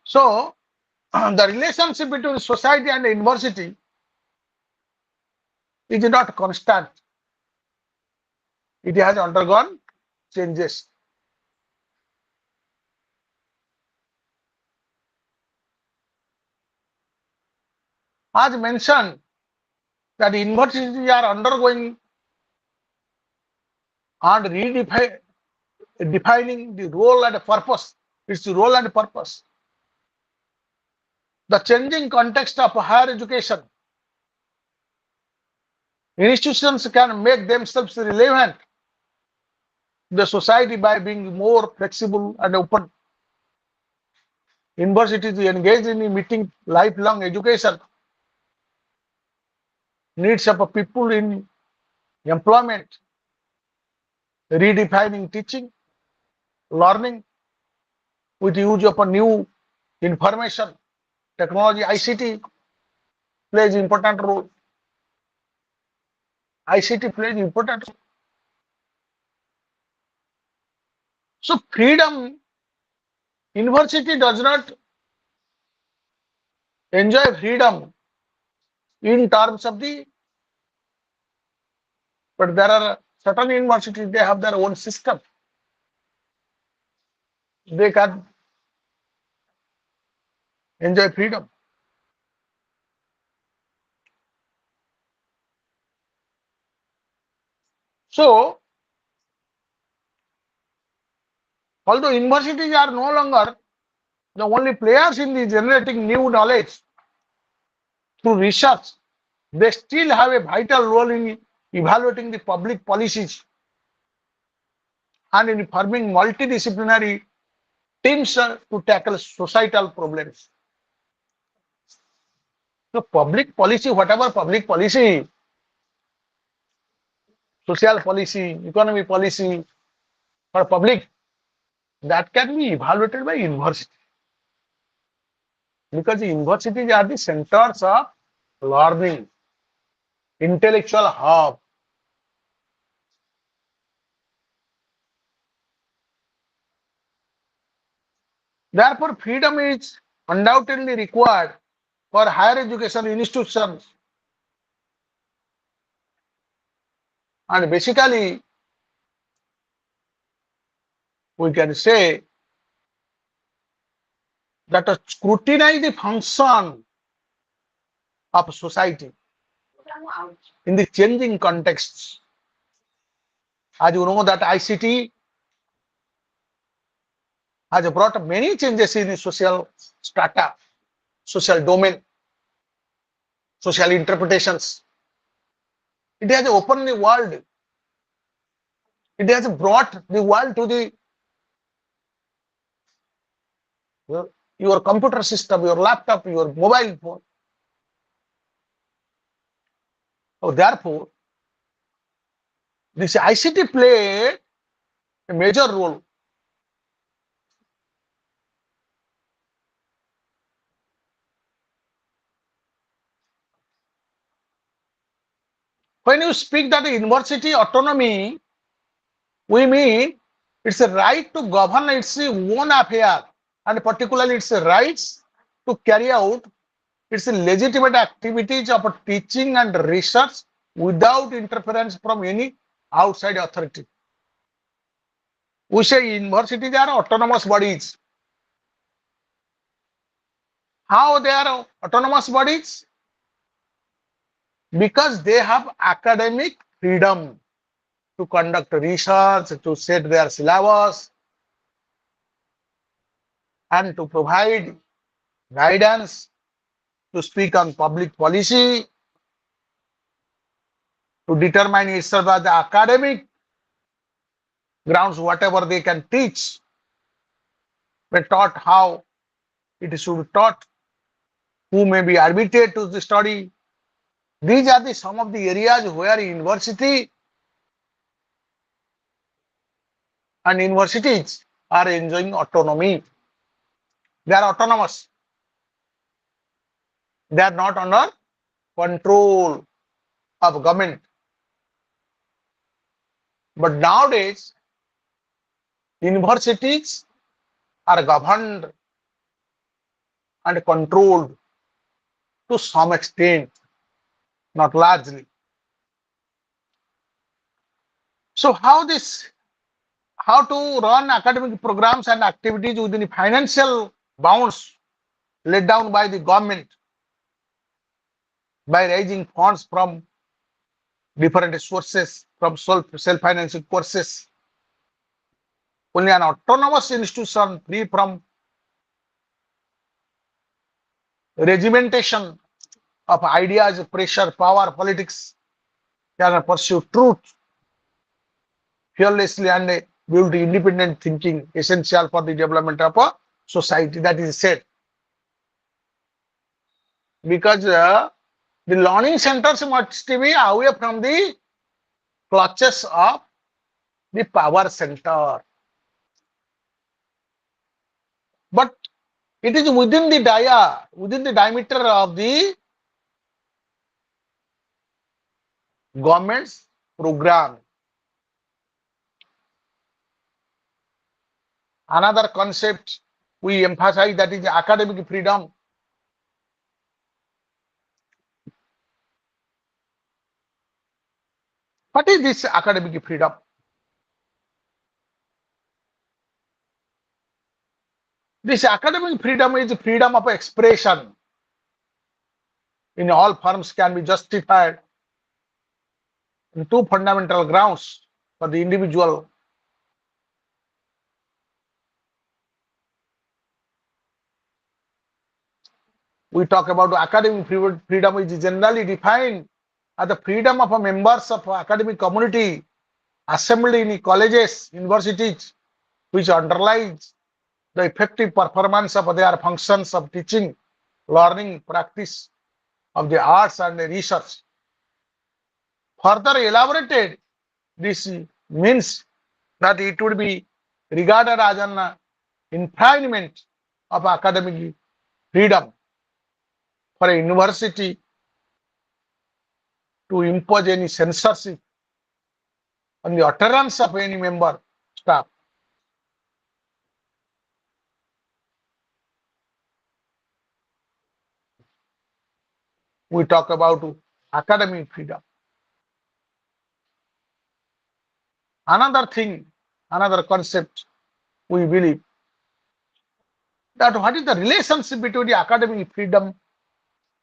So, the relationship between society and university is not constant. It has undergone changes. As mentioned, that universities are undergoing and defining the role and purpose. Its role and purpose. The changing context of higher education. Institutions can make themselves relevant to the society by being more flexible and open. Universities engage in meeting lifelong education needs of people in employment, redefining teaching, learning with use of a new information technology. ICT plays important role. ICT plays important role. So freedom, university does not enjoy freedom in terms of the, but there are certain universities, they have their own system. They can enjoy freedom. So, although universities are no longer the only players in the generating new knowledge through research, they still have a vital role in evaluating the public policies and in forming multidisciplinary teams to tackle societal problems. So public policy, whatever public policy, social policy, economy policy for public, that can be evaluated by university. Because the universities are the centers of learning, intellectual hub. Therefore, freedom is undoubtedly required for higher education institutions. And basically, we can say that to scrutinize the function of society in the changing contexts. As you know that ICT has brought many changes in the social strata, social domain, social interpretations. It has opened the world. It has brought the world to the your computer system, your laptop, your mobile phone. So therefore, this ICT played a major role. When you speak that university autonomy, we mean it's a right to govern its own affair, and particularly its rights to carry out its legitimate activities of teaching and research without interference from any outside authority. We say universities are autonomous bodies. How they are autonomous bodies? Because they have academic freedom to conduct research, to set their syllabus, and to provide guidance, to speak on public policy, to determine itself as the academic grounds, whatever they can teach, when taught how it should be taught, who may be admitted to the study. These are the some of the areas where university and universities are enjoying autonomy. They are autonomous. They are not under control of government. But nowadays, universities are governed and controlled to some extent, not largely. So how to run academic programs and activities within the financial bounds laid down by the government by raising funds from different sources from self-financing courses. Only an autonomous institution free from regimentation of ideas, pressure, power, politics can pursue truth fearlessly and build independent thinking essential for the development of a society. That is said. Because the learning centers must be away from the clutches of the power center. But it is within the diameter of the government's program. Another concept we emphasize, that is academic freedom. What is this academic freedom? This academic freedom is freedom of expression in all forms, can be justified in two fundamental grounds for the individual. We talk about academic freedom is generally defined as the freedom of members of academic community assembled in colleges, universities, which underlies the effective performance of their functions of teaching, learning, practice of the arts and research. Further elaborated, this means that it would be regarded as an infringement of academic freedom for a university to impose any censorship on the utterance of any member staff. We talk about academic freedom. Another thing, another concept, we believe that what is the relationship between the academic freedom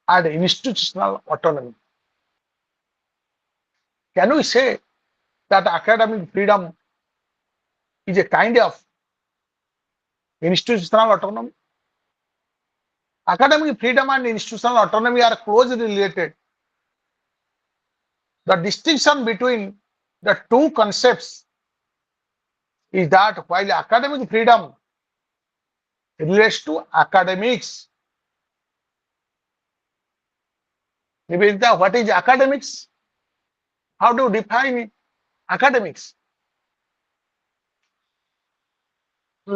and institutional autonomy? Can we say that academic freedom is a kind of institutional autonomy? Academic freedom and institutional autonomy are closely related. The distinction between the two concepts is that while academic freedom relates to academics, Nivedita, what is academics? How do you define academics?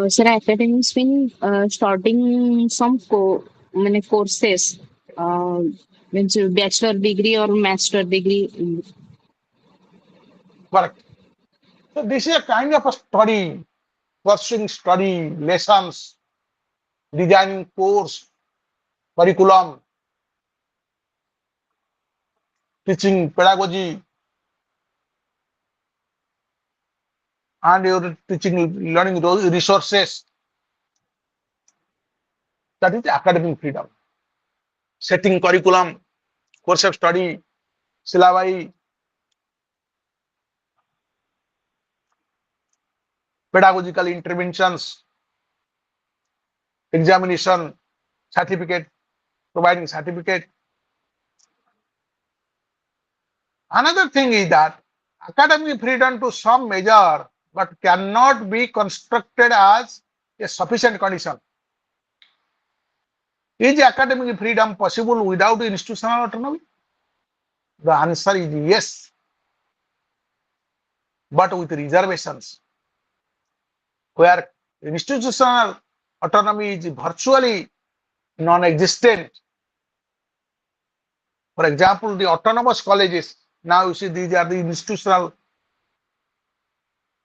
Sir, academics mean starting some courses, means bachelor degree or master degree. Correct. So this is a kind of a study, pursuing study, lessons, designing course, curriculum, teaching pedagogy, and your teaching learning resources. That is academic freedom. Setting curriculum, course of study, syllabi, pedagogical interventions, examination, certificate, providing certificate. Another thing is that academic freedom to some measure, but cannot be constructed as a sufficient condition. Is academic freedom possible without institutional autonomy? The answer is yes, but with reservations, where institutional autonomy is virtually non-existent. For example, the autonomous colleges, now you see these are the institutional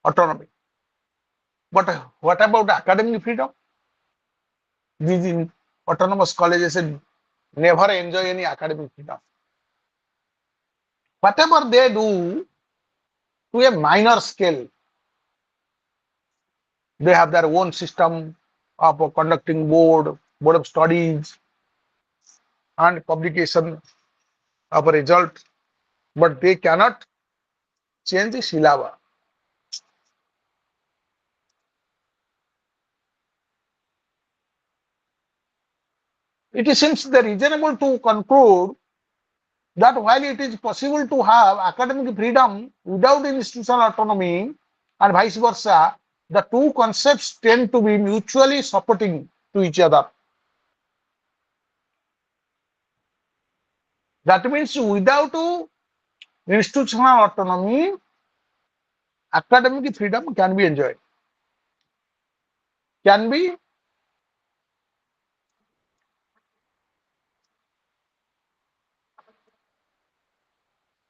autonomy. But what about academic freedom? These autonomous colleges never enjoy any academic freedom. Whatever they do to a minor scale, they have their own system of conducting board of studies, and publication of a result, but they cannot change the syllabus. It seems reasonable to conclude that while it is possible to have academic freedom without institutional autonomy and vice versa, the two concepts tend to be mutually supporting to each other. That means without institutional autonomy, academic freedom can be enjoyed, can be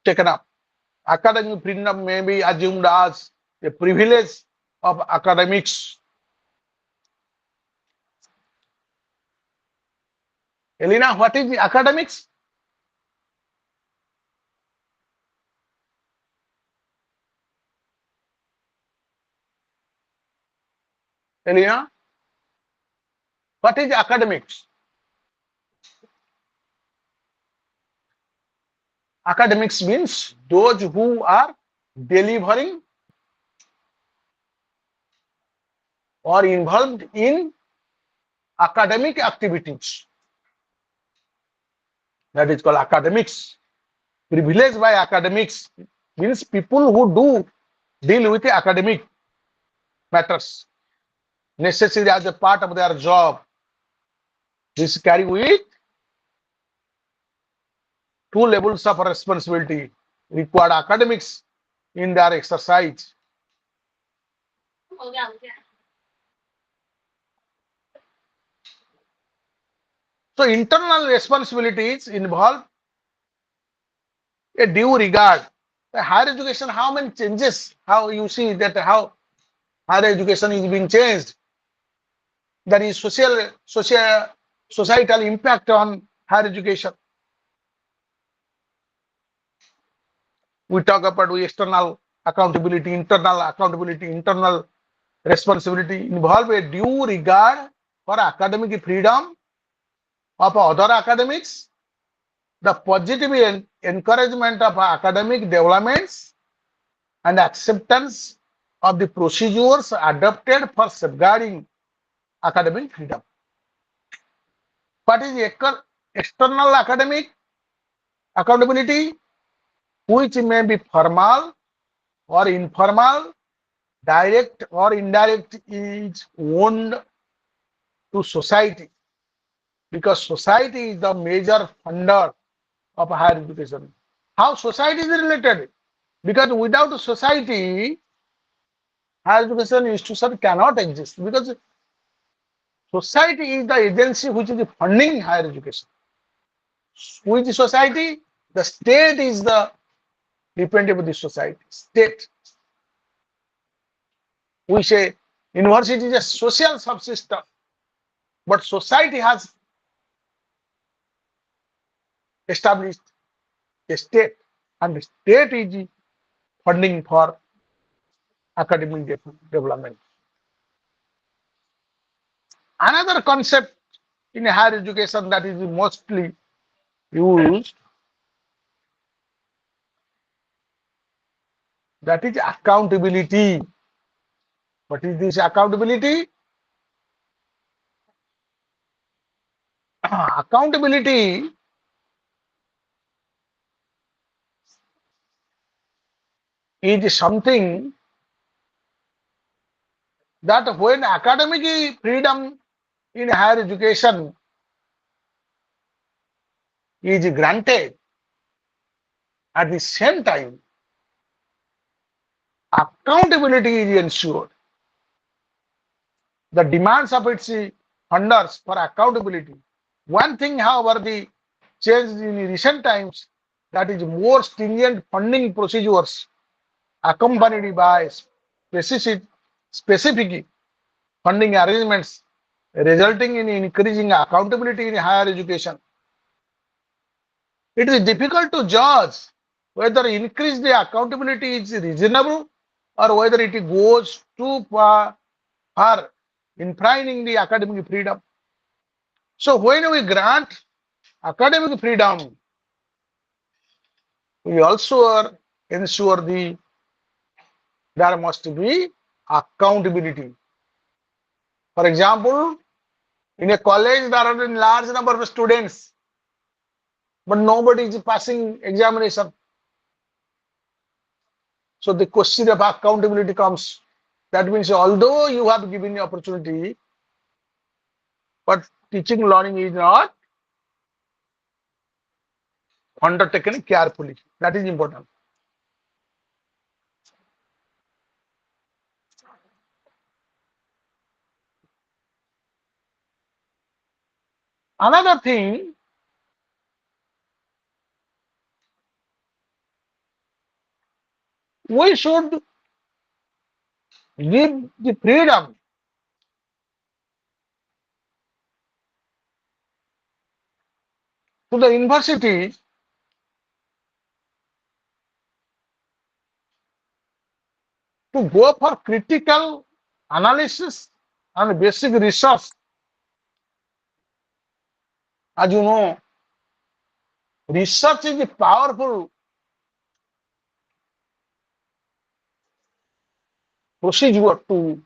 taken up. Academic freedom may be assumed as a privilege of academics. Elena, what is the academics? Elena, what is academics? Academics means those who are delivering or involved in academic activities. That is called academics. Privileged by academics means people who do deal with the academic matters necessary as a part of their job. This carry with two levels of responsibility required academics in their exercise. So internal responsibilities involve a due regard. The higher education, how many changes, how you see that how higher education is being changed. There is societal impact on higher education. We talk about external accountability, internal responsibility involve a due regard for academic freedom of other academics, the positive encouragement of academic developments, and acceptance of the procedures adopted for safeguarding academic freedom. What is external academic accountability, which may be formal or informal, direct or indirect, is owned to society, because society is the major funder of higher education. How society is related? Because without society, higher education institution cannot exist, because society is the agency which is funding higher education. Which society? The state is the dependent of the society. State. We say university is a social subsystem, but society has established a state, and the state is funding for academic development. Another concept in higher education that is mostly used, that is accountability. What is this accountability? Accountability is something that when academic freedom in higher education is granted, at the same time accountability is ensured. The demands of its funders for accountability. One thing, however, the change in recent times, that is more stringent funding procedures accompanied by specific funding arrangements, resulting in increasing accountability in higher education. It is difficult to judge whether increased accountability is reasonable or whether it goes too far infringing the academic freedom. So when we grant academic freedom, we also ensure there must be accountability. For example, in a college there are a large number of students, but nobody is passing examination. So the question of accountability comes. That means although you have given the opportunity, but teaching learning is not undertaken carefully. That is important. Another thing, we should give the freedom to the university to go for critical analysis and basic research. As you know, research is a powerful procedure to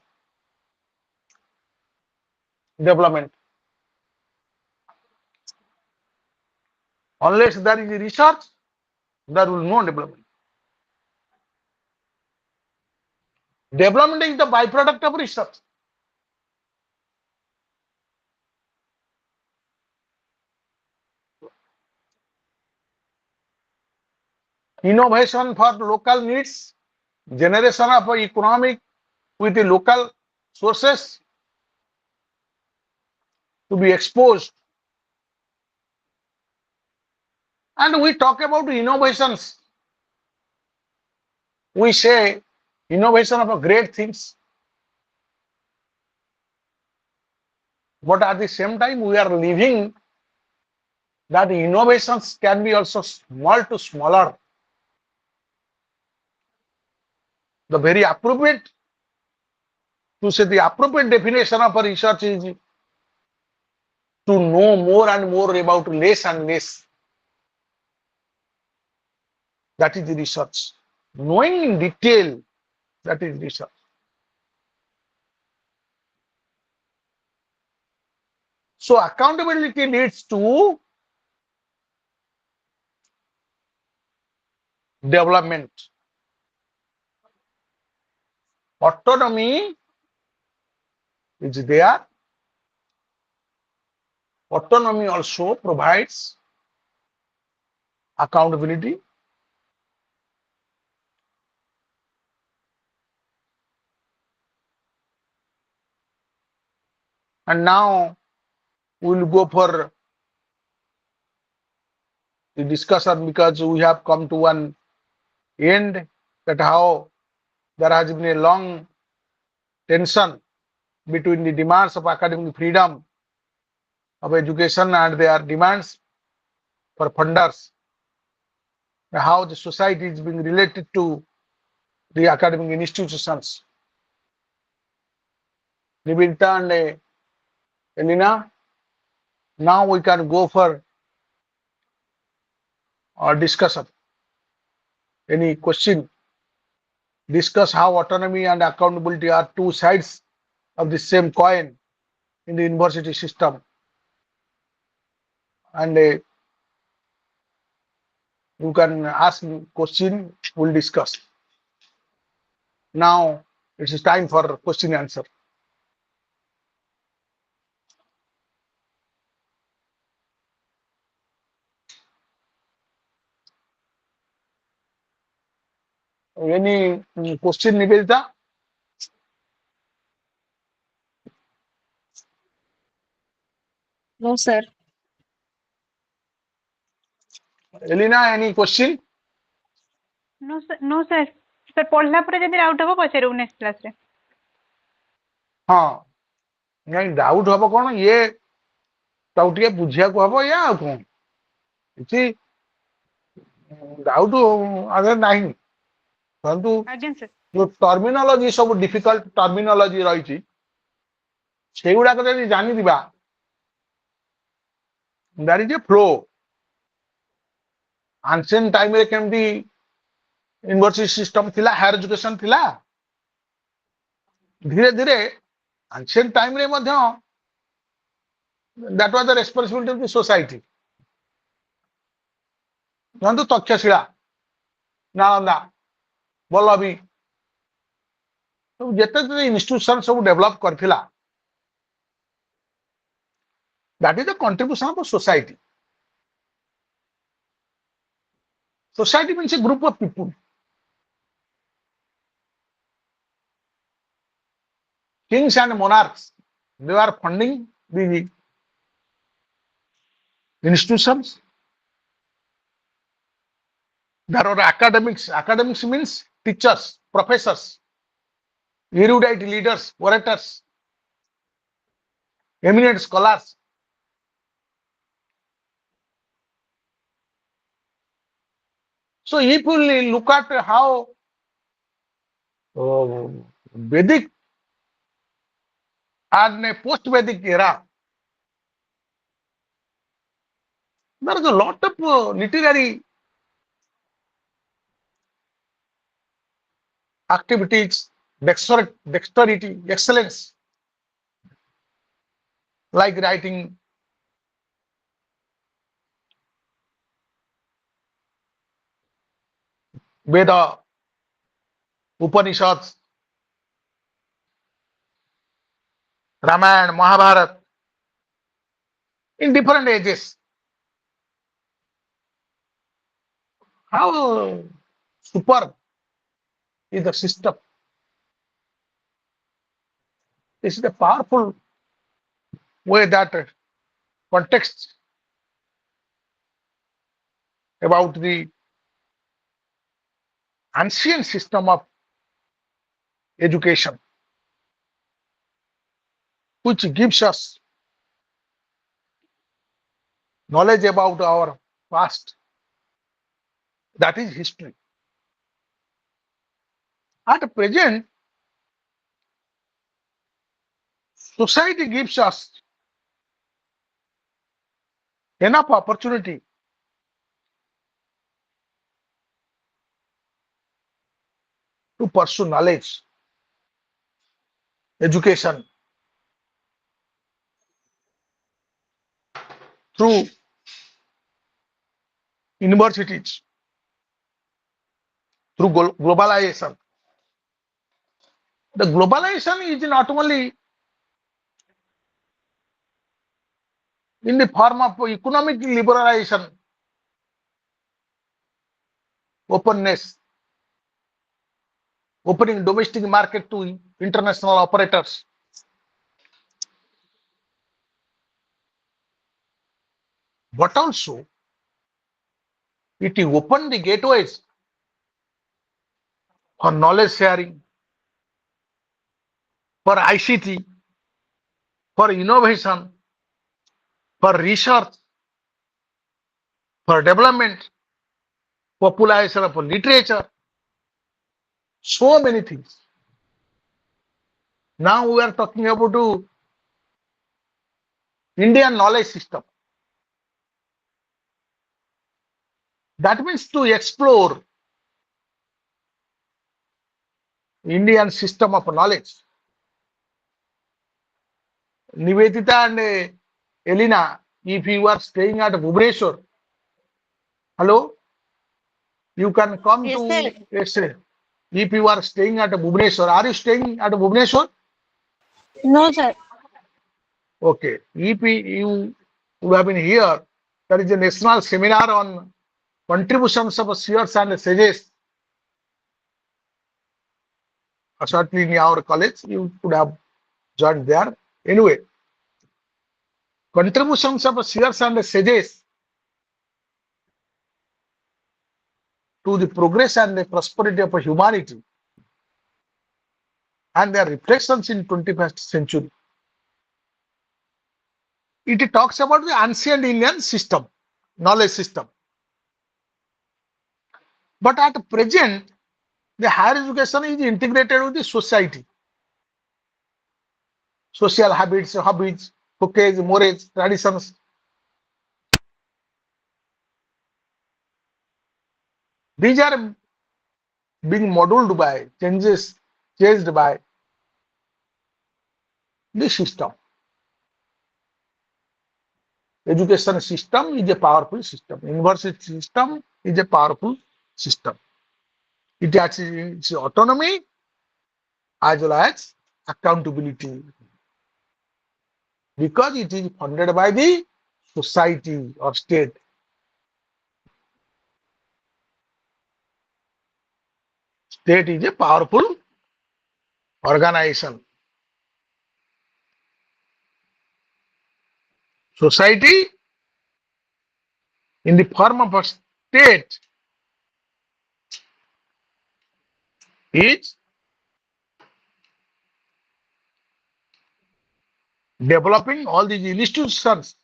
development. Unless there is research, there will no development. Development is the byproduct of research. Innovation for local needs, generation of economic with the local sources to be exposed. And we talk about innovations. We say innovation of great things. But at the same time, we are living that innovations can be also small to smaller. The very appropriate, to say the appropriate definition of a research is to know more and more about less and less. That is the research. Knowing in detail, that is research. So accountability leads to development. Autonomy is there. Autonomy also provides accountability. And now we will go for the discussion because we have come to one end, that how there has been a long tension between the demands of academic freedom of education and their demands for funders, how the society is being related to the academic institutions. Nivinta and Elena, now we can go for our discussion. Any question? Discuss how autonomy and accountability are two sides of the same coin in the university system. And you can ask question, we'll discuss. Now it is time for question answer. Any question, Nivedita? No, sir. Elena, any question? No sir, no sir. Sir पढ़ला ପରେ ଯଦି doubt ହେବ ପଚାରିବୁ next class ରେ. हाँ नहीं doubt हम कौन ये टे बुझा हम या कौन किसी डाउट आगे नहीं परंतु ଆଜ୍ଞା sir. जो टर्मिनोलॉजी सब डिफिकल्ट टर्मिनोलॉजी रही से गुड़ाक जब जानी that is a flow ancient time रे केमती यूनिवर्सिटी सिस्टम थिला हायर एजुकेशन थिला धीरे धीरे ancient time रे ମଧ୍ୟ that was the responsibility of the society जंतु तक्षशिला नालंदा बल्लभी ଯେତେ ଇନଷ୍ଟିଟ୍ୟୁସନ ସବୁ ଡେଭଲପ କରିଥିଲା that is the contribution of the society. Society means a group of people. Kings and monarchs, they are funding the institutions. There are academics. Academics means teachers, professors, erudite leaders, orators, eminent scholars. So if we look at how Vedic and a post-Vedic era, there is a lot of literary activities, dexterity, excellence, like writing Veda, Upanishads, Ramayana, Mahabharata, in different ages. How superb is the system? This is a powerful way that context about the ancient system of education, which gives us knowledge about our past. That is history. At present, society gives us enough opportunity to pursue knowledge, education through universities, through globalization. The globalization is not only in the form of economic liberalization, openness, opening domestic market to international operators. But also, it opened the gateways for knowledge sharing, for ICT, for innovation, for research, for development, popularization of literature, so many things. Now we are talking about Indian knowledge system. That means to explore Indian system of knowledge. Nivedita and Elena, if you are staying at Bhubaneswar, hello, you can come Yes, to sir. yes, sir. If you are staying at Bhubaneswar, are you staying at Bhubaneswar? No, sir. Okay. If you would have been here, there is a national seminar on contributions of seers and sages. Certainly in our college, you could have joined there. Anyway, contributions of seers and sages to the progress and the prosperity of humanity and their reflections in 21st century. It talks about the ancient Indian system, knowledge system. But at present, the higher education is integrated with the society. Social habits, hobbies, bouquets, mores, traditions. These are being modeled by changed by the system. Education system is a powerful system. University system is a powerful system. It has its autonomy as well as accountability because it is funded by the society or state. State is a powerful organization. Society in the form of a state is developing all these institutions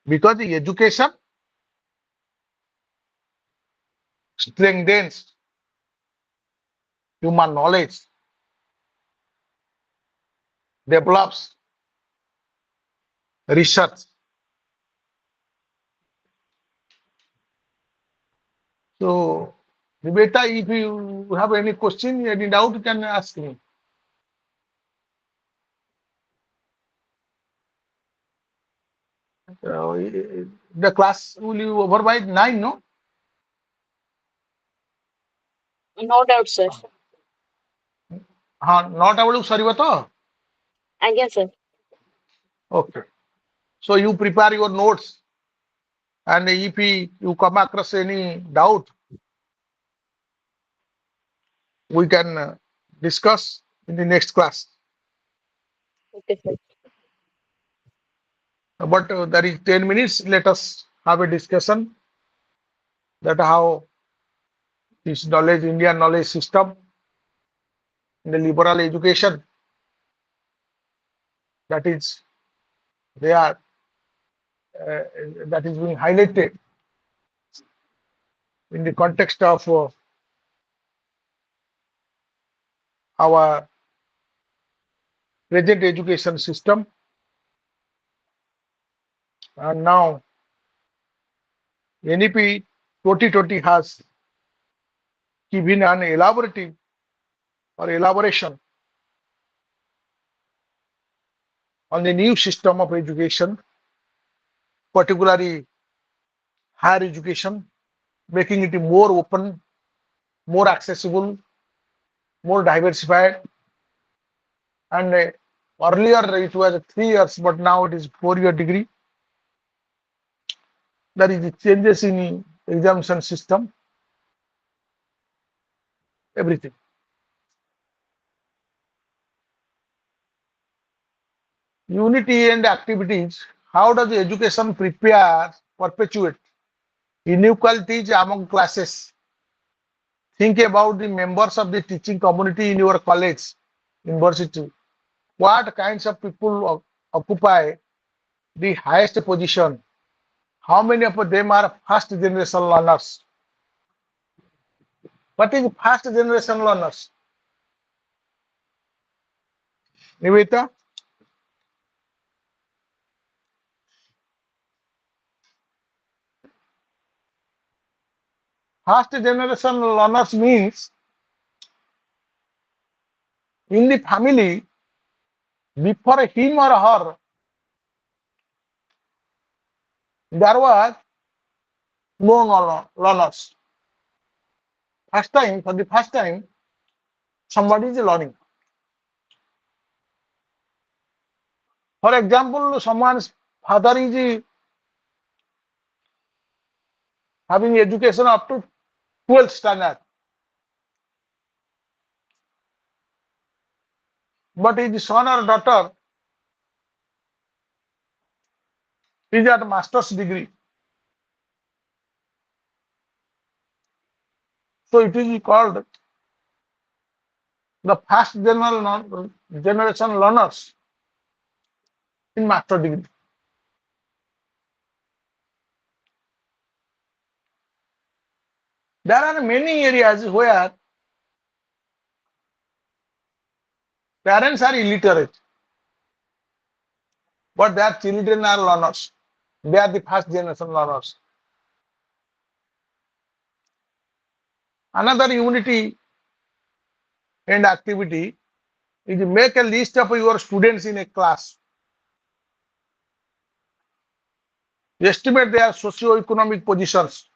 because the education strengthens human knowledge, develops research. So, Nibeta, if you have any question, any doubt, you can ask me. The class will you over by 9, no? No doubt, sir. Not able to sorry to? Again, sir. Okay. So you prepare your notes and if you come across any doubt, we can discuss in the next class. Okay, sir. But there is 10 minutes. Let us have a discussion that how this knowledge, Indian knowledge system, in the liberal education, that is they are that is being highlighted in the context of our present education system. And now NEP 2020 has given an elaborative or elaboration on the new system of education, particularly higher education, making it more open, more accessible, more diversified. And earlier it was 3 years, but now it is 4-year degree. There is changes in examination system, everything. Unity and activities. How does education prepare, perpetuate inequalities among classes? Think about the members of the teaching community in your college, university. What kinds of people occupy the highest position? How many of them are first generation learners? What is first generation learners? Niveta? First generation learners means in the family, before him or her, there was no learners. First time, for the first time, somebody is learning. For example, someone's father is having education up to 12th standard, but his son or daughter is at master's degree. So it is called the first generation learners in master degree. There are many areas where parents are illiterate, but their children are learners. They are the first generation learners. Another unity and activity is make a list of your students in a class. Estimate their socio-economic positions.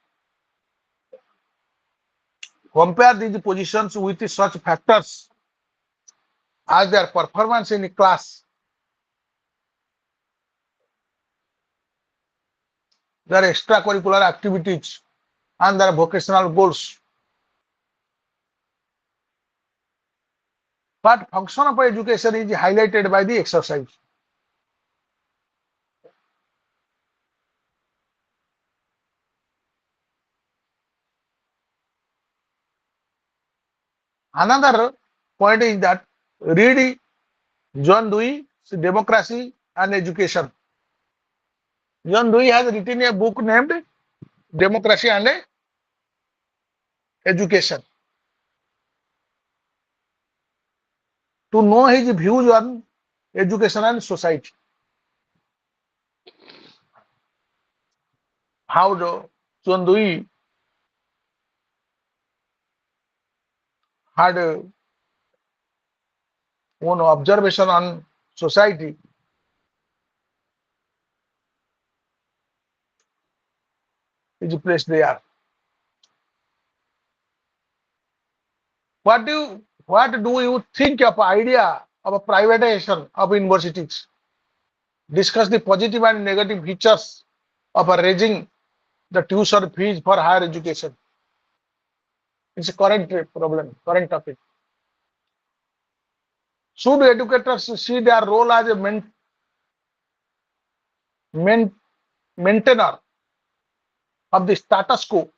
Compare these positions with such factors as their performance in class, their extracurricular activities, and their vocational goals. But function of education is highlighted by the exercise. Another point is that read John Dewey, Democracy and Education. John Dewey has written a book named Democracy and Education. To know his views on education and society. How John Dewey had one observation on society is placed there. What do you think of idea of a privatization of universities? Discuss the positive and negative features of raising the tuition fees for higher education. It's a current problem, current topic. Should educators see their role as a maintainer of the status quo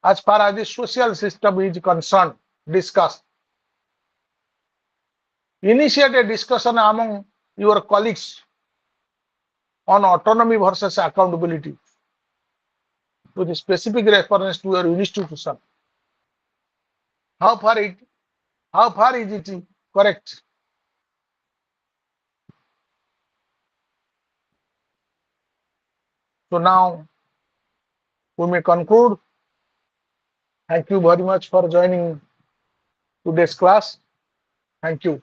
as far as the social system is concerned? Discuss. Initiate a discussion among your colleagues on autonomy versus accountability with specific reference to your institution. How far is it correct? So now we may conclude. Thank you very much for joining today's class. Thank you.